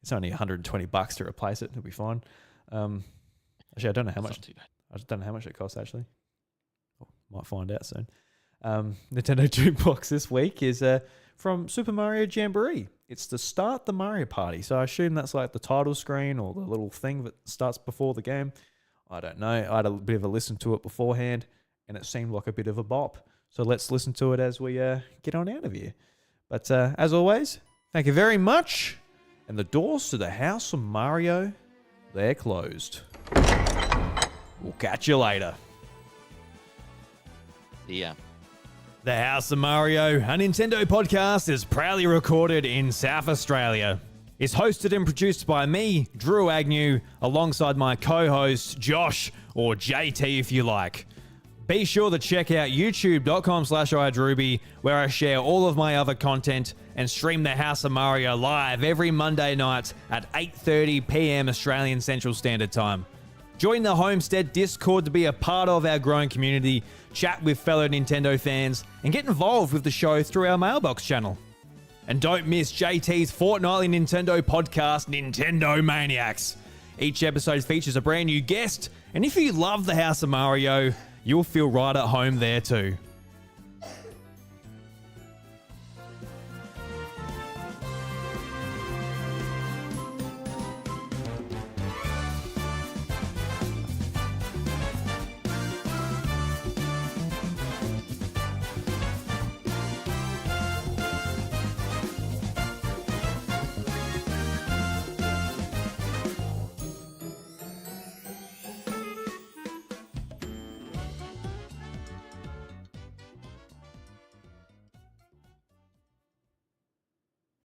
It's only $120 to replace it. It'll be fine. Actually, I don't know how much.
Not too bad.
I just don't know how much it costs, actually. Might find out soon. Nintendo Jukebox this week is from Super Mario Jamboree. It's to start the Mario Party. So I assume that's like the title screen or the little thing that starts before the game. I don't know. I had a bit of a listen to it beforehand, and it seemed like a bit of a bop. So let's listen to it as we get on out of here. But as always, thank you very much. And the doors to the house of Mario, they're closed. We'll catch you later.
Yeah.
The House of Mario, a Nintendo podcast, is proudly recorded in South Australia. It's hosted and produced by me, Drew Agnew, alongside my co-host, Josh, or JT if you like. Be sure to check out youtube.com/iDrewby, where I share all of my other content and stream the House of Mario live every Monday night at 8:30 p.m. Australian Central Standard Time. Join the Homestead Discord to be a part of our growing community, chat with fellow Nintendo fans, and get involved with the show through our mailbox channel. And don't miss JT's fortnightly Nintendo podcast, Nintendo Maniacs. Each episode features a brand new guest, and if you love the House of Mario, you'll feel right at home there too.